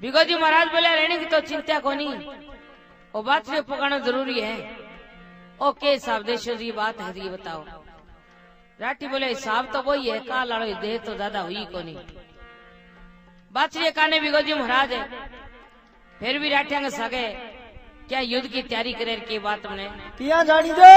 बिगोजी महाराज बोले रहने की तो चिंता को नहीं वो बाछड़ियो पकाना जरूरी है। ओके साहब देशो जी बात है ये बताओ। राठी बोले हिसाब तो वही है का लाड़ो देह तो ज्यादा हुई को नहीं। बाछड़िया काने बिगोजी महाराज है फिर भी राठिया के सगे क्या युद्ध की तैयारी करे की बात हमने किया जानी जे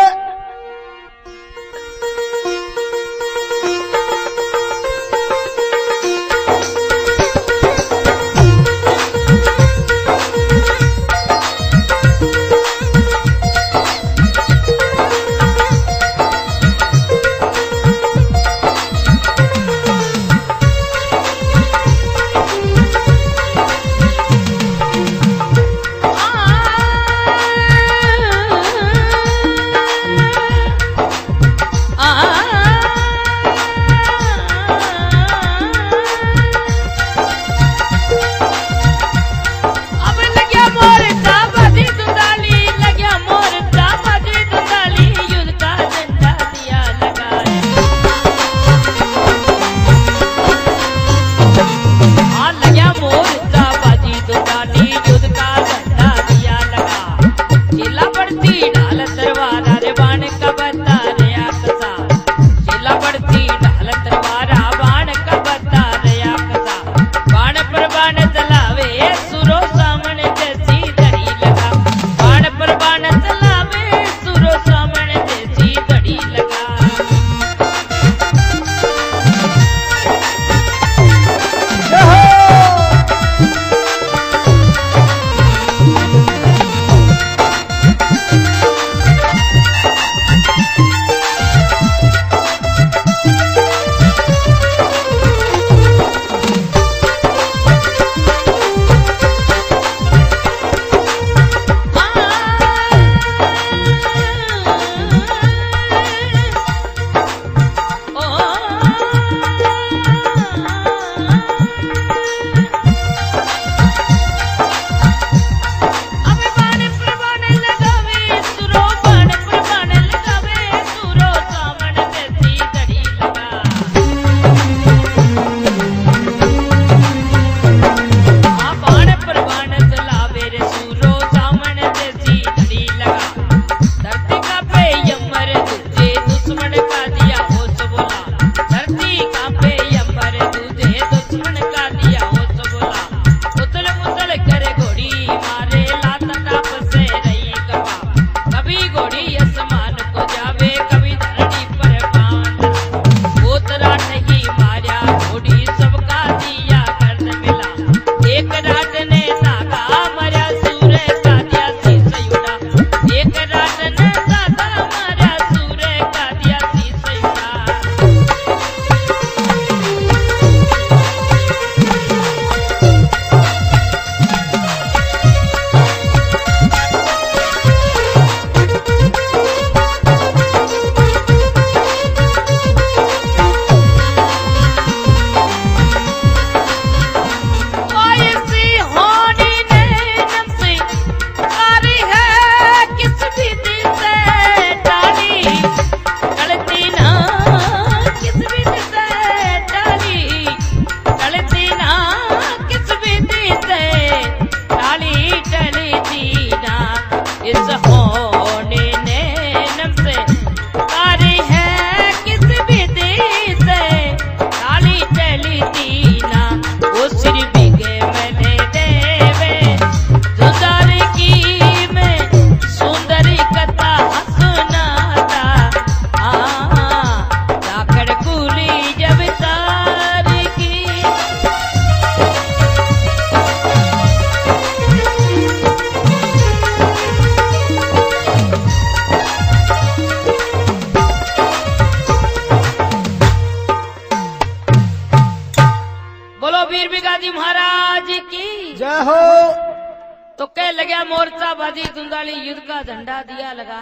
तो कह लगा मोर्चा बाजी दुंदाली युद्ध का झंडा दिया लगा,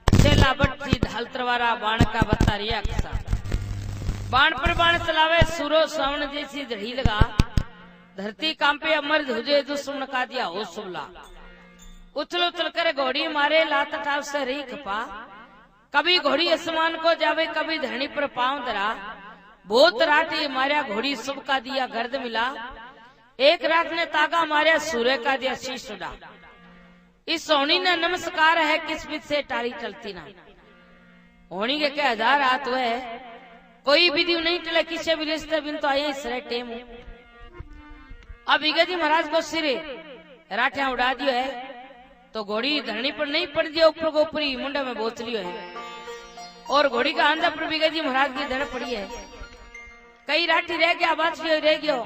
चेला बट्टी ढाल तरवारा बाण का बता रिया कसा, बाण पर बाण चलावे सूरो सावन जैसी झड़ी लगा, धरती कांपे अमर हुजे दुश्मन का दिया हो सुबला, उछल उछल कर घोड़ी मारे लात ठाव से रही खपा, कभी घोड़ी आसमान को जावे कभी धरनी पर पांव धरा, बहुत रात मारिया घोड़ी सब का दिया गर्द मिला, एक रात ने तागा मारिया सूर्य का दिया शीश उड़ा, इस सोनी ने नमस्कार है किस बीच से टारी चलती ना, होनी के क्या हजार हाथ हुए कोई विधि नहीं टले किसे भी रिश्ते बिन तो आए सरे टेम। अब विगत जी महाराज को सिरे राठिया उड़ा दियो है तो घोड़ी धरनी पर नहीं पड़ दिया, ऊपर को ऊपरी मुंडे में बोच लियो है और घोड़ी का आंधा पर विगत जी महाराज की धड़ पड़ी है, कई राठी रह गया बात रह गयो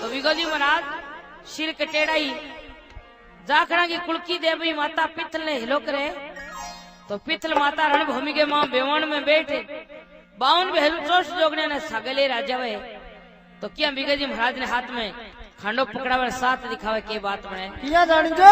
तो विगत जी महाराज सिर कटेड़ाई जाखड़ा की कुलकी देवी माता पित्तल ने हिलो करे तो पित्तल माता रणभूमि के मां बेवान में बैठे 52 बेहलचोश जोगने ने सगले राजा वे तो क्या विगत जी महाराज ने हाथ में खांडो पकड़ावे साथ दिखावे के बात बने किया जानी जो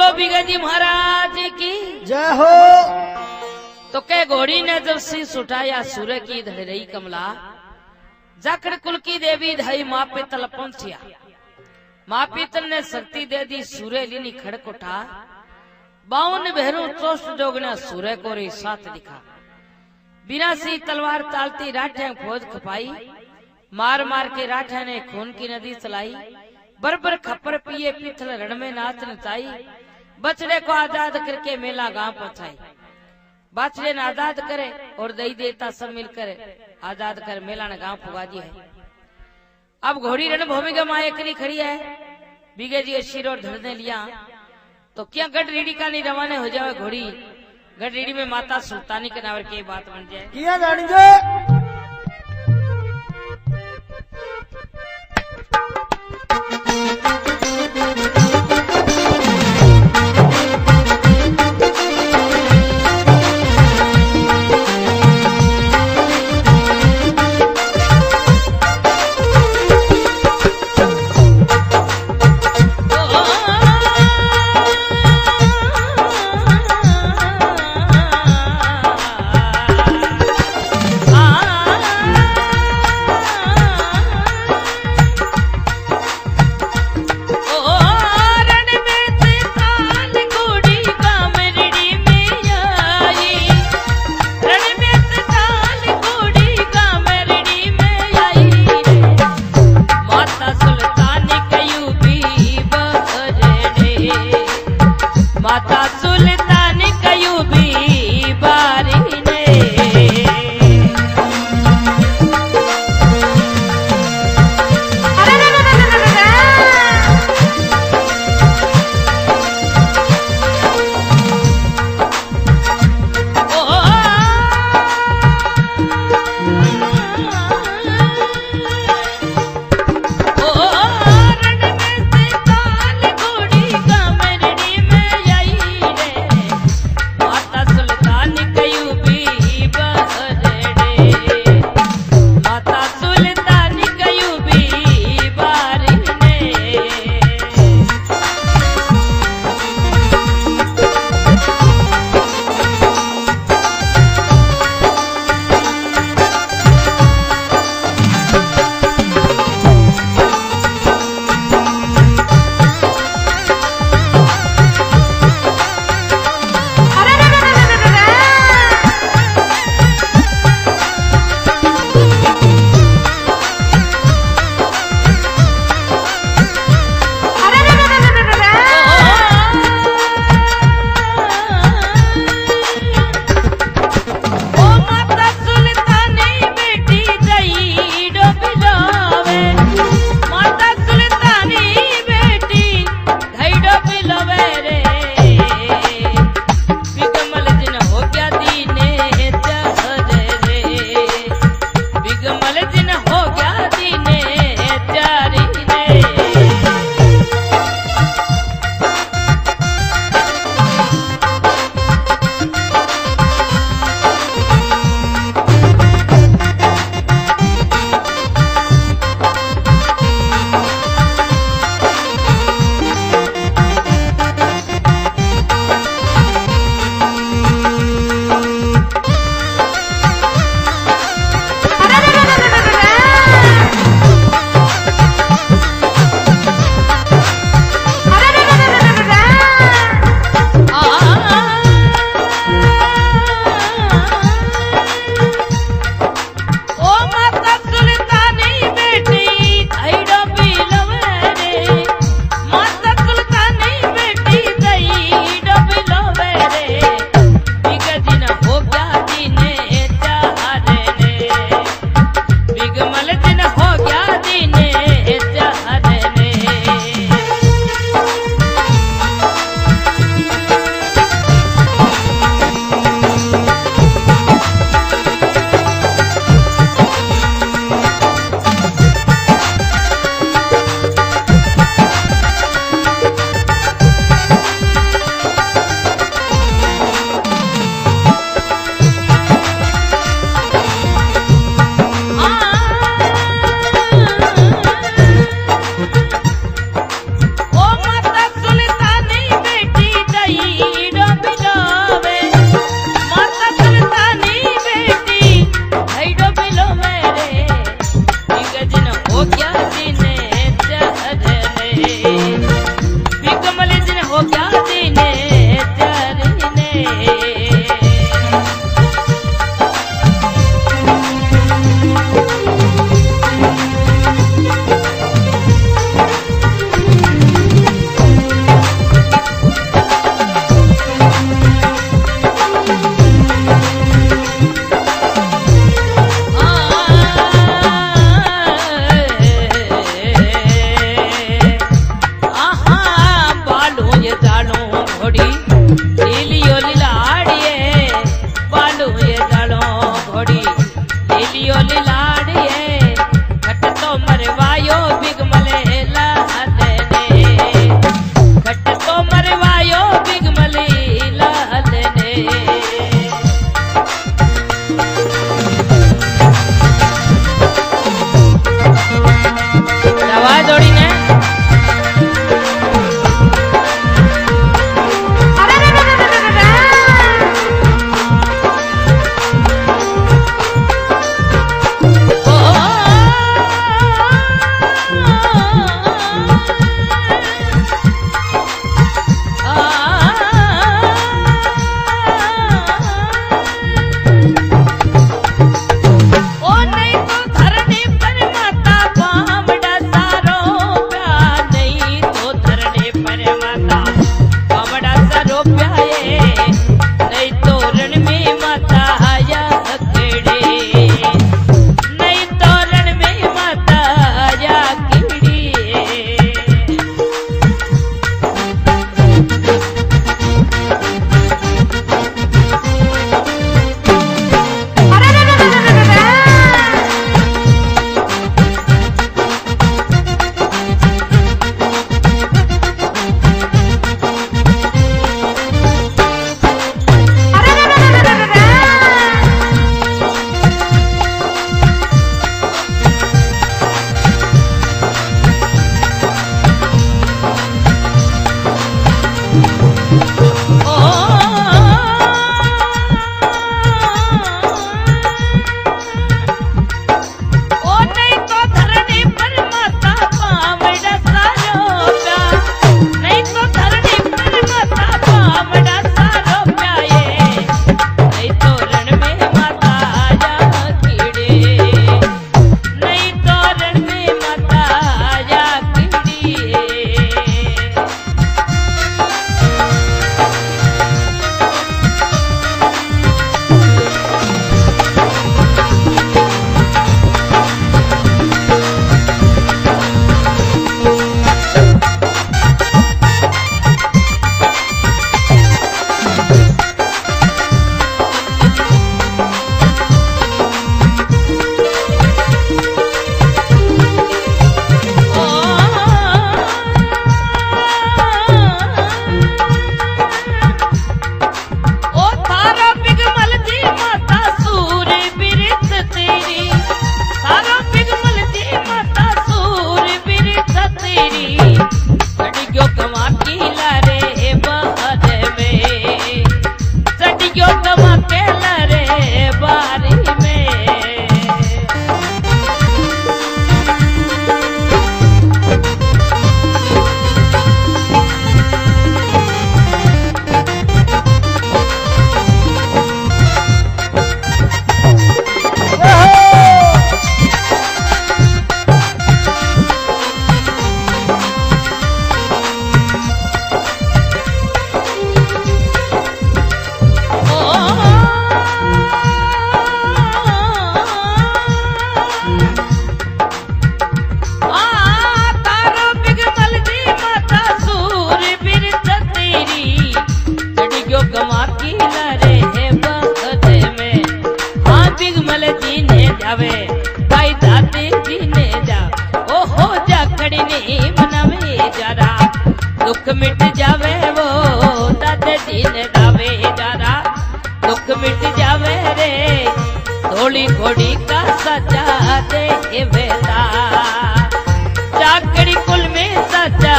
बोलो बिगा जी महाराज की जय हो। तो के घोड़ी ने जब शीश उठाया सूर्य की धड़ रही कमला, जाखड़ कुल की देवी धई माँ पीतल पहुंचिया। माँ पीतल ने शक्ति दे दी, सूर्य लीनी खड़क उठा, 52 बहरू चोष्ट जोगना सूर्य को रे साथ दिखा। बिना सी तलवार तालती राठे फौज खपाई, मार मार के राठे ने खून की नदी चलाई। बरबर खप्पर पिए पीतल रण में नाच नचाई, बछड़े को आजाद करके मेला गांव पहुंचाई। बछड़े ने आजाद करे और दई देता सब मिलकर आजाद कर मेला ने गांव पुगा दी है। अब घोड़ी रणभूमि का माँ एकली खड़ी है, बीगे जी शिर और धरने लिया तो क्या गढ़ रीडी का नहीं रवाना हो जाए घोड़ी। गढ़ रीडी में माता सुल्तानी के नावर की बात बन जाए। किया रानी जी। लीलियो लाड़िए बालू ये दड़ो घोड़ी लीलियो लाड़िए घट तो मरवायो बिगमले लहदने घट तो मरवायो बिगमले लहदने दवा जोड़ी ने जावे भाई दाते जीने जा ओ हो जा खड़ी नहीं मनावे जरा दुख मिट जावे वो दाते जीने दावे जरा दुख मिट जावे रे थोड़ी घोड़ी का सजा दे वेता चाकड़ी कुल में सजा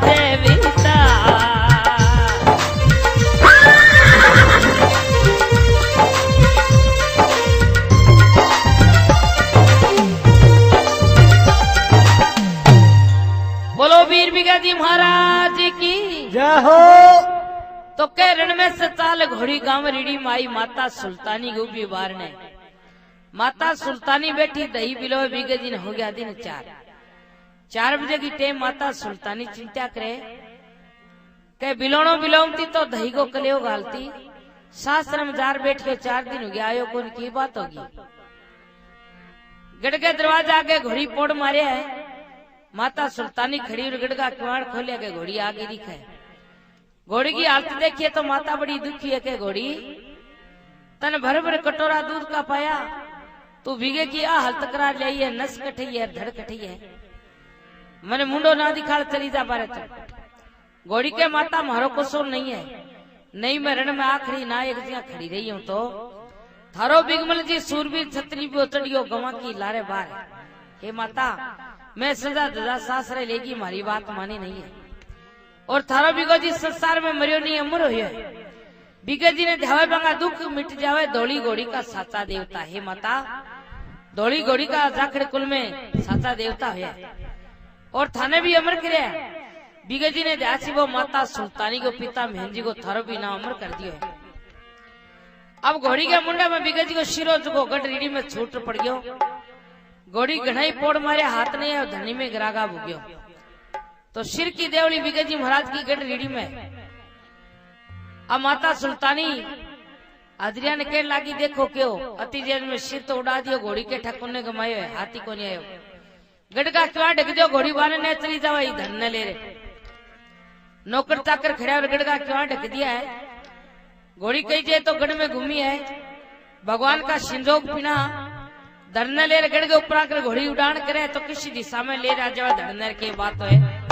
दे वेता बोलो वीर बिगाजी महाराज की जय हो। तो के रण में सताल घोड़ी गांव रीडी माई माता सुल्तानी गोपी बार ने माता सुल्तानी बैठी दही बिलो बिगाजी ने हो गया दिन 4 बजे की टेम माता सुल्तानी चिंता करे के बिलोणो बिलोमती तो दही को कलियो गालती शास्त्र में जार बैठ के 4 दिन हो गया आयो कौन की बात होगी गढ़ के दरवाजा आगे घोड़ी पोड़ मारे है माता सुल्तानी खड़ी और गढ़ का किवाड़ खोलिया के घोड़ी आगे दिखे घोड़ी की हालत देखिए तो माता बड़ी दुखी है के घोड़ी तन भर भर कटोरा दूध का पाया तू भीगे की आ हालत करा ली है, नस कटी है, धड़ कटी है, मैंने मुंडो ना दिखा चली जा पारे तो घोड़ी के माता मारो कसूर नहीं है, नहीं मैं रण में आखरी ना एक जगह खड़ी रही हूं तो थारो बिगमल जी सूरवीर छतरी बोतड़ियो गवा की लारे बार। हे माता मैं सजा दजा सासरे लेगी मारी बात मानी नहीं है और थारो बिगो जी संसार में मरियो नहीं अमर हो बिगे जी ने ध्यावे बांगा दुख मिट जावे धोली घोड़ी का साचा देवता। हे माता धोली घोड़ी का जाखड़ कुल में साचा देवता है और थाने भी अमर करे। बिगे जी ने ध्यासी वो माता सुल्तानी को पिता मेहनजी को थारो भी नाम अमर कर दियो है। अब घोड़ी के मुंडा में बिगे जी को शिरो को गढ़ रीढ़ी में छूट पड़ गयो, घोड़ी घनाई पोड़ मारे हाथ नहीं है धनी में गिरागा भुग्यो तो सिर की देवली बिगे जी महाराज की गढ़ रीढ़ी में। अब माता सुल्तानी आदरिया ने कह लागी देखो क्यों अति जेल में सिर तो उड़ा दियो, घोड़ी के ठकुन ने गमायो है, हाथी को नहीं आयो, गढ़ का क्यों ढक जो घोड़ी बाने ने चली जावा धन न ले रहे, नौकर चाकर खड़ा और गढ़ का क्यों ढक दिया है। घोड़ी कही जाए तो गढ़ में घूमी है, भगवान का सिंजोग पीना धरने ले गढ़ के ऊपर आकर घोड़ी उड़ान करे तो किसी दिशा में ले जावा धरने की बात है।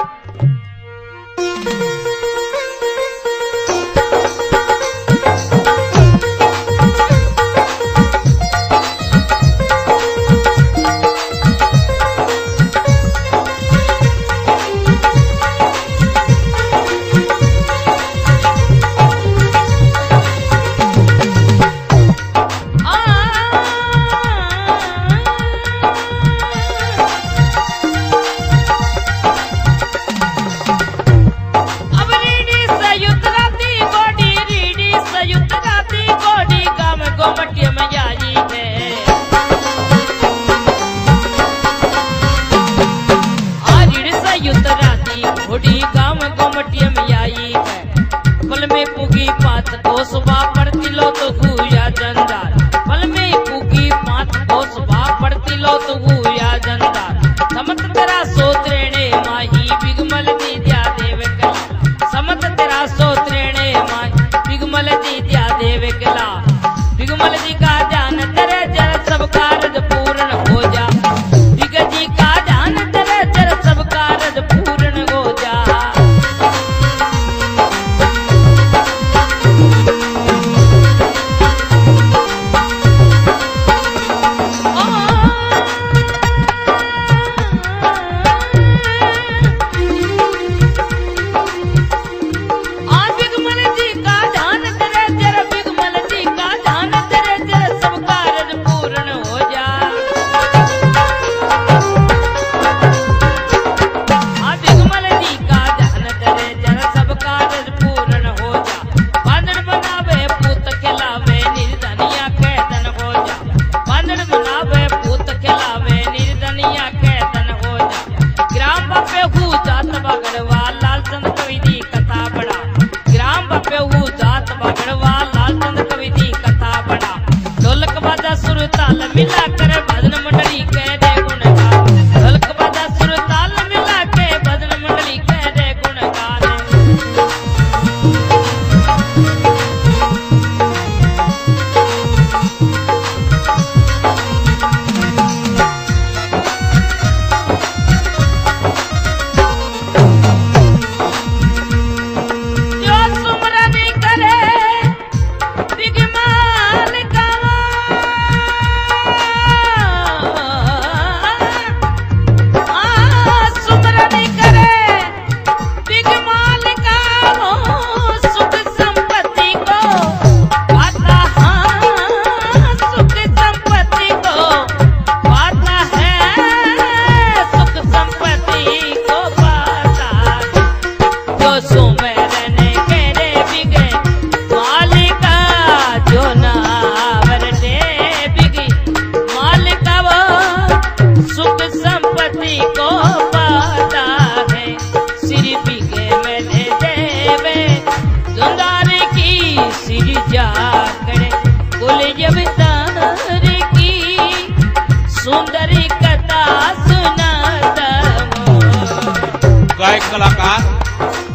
गायक कलाकार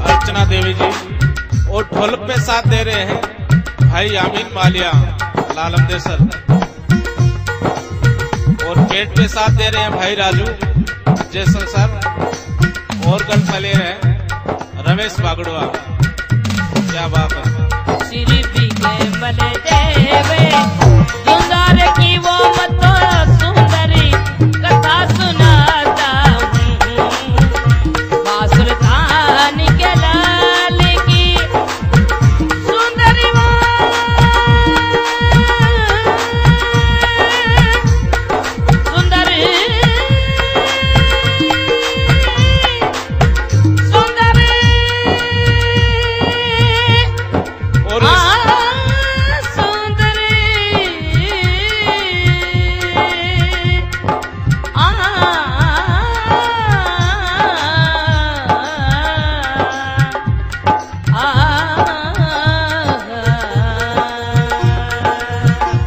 अर्चना देवी जी और ढोलक पे साथ दे रहे हैं भाई आमीन मालिया लाल अमदेसर, और पेट पे साथ दे रहे हैं भाई राजू जैसन सर, और गलफा ले रहे हैं रमेश बागड़वा। क्या बात है। श्री बिगमल देवे दुंगार की वो मत सुंदरी कथा सुनाता हूँ, माँ सुल्तान के लाल की सुंदरी सुंदरी सुंदरी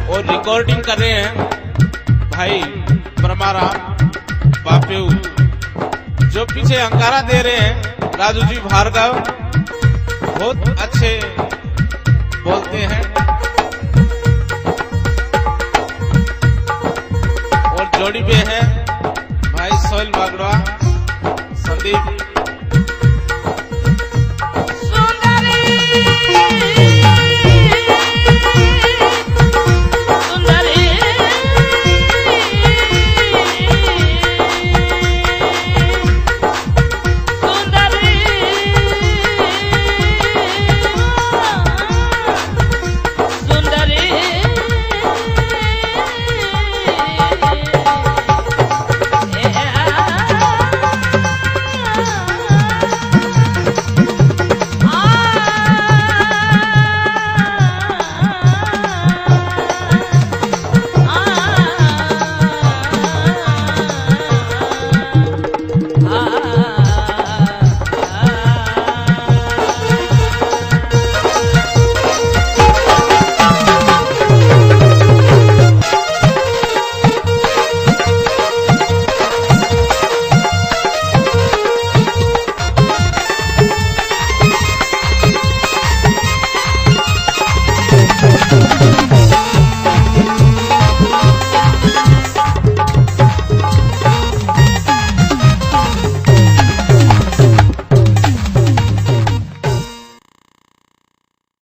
और रिकॉर्डिंग कर रहे हैं भाई परमाराम बापू, जो पीछे अंकारा दे रहे हैं राजू जी भार्गव, बहुत अच्छे बोलते हैं। और जोड़ी पे है भाई सोहेल बागड़वा, संदीप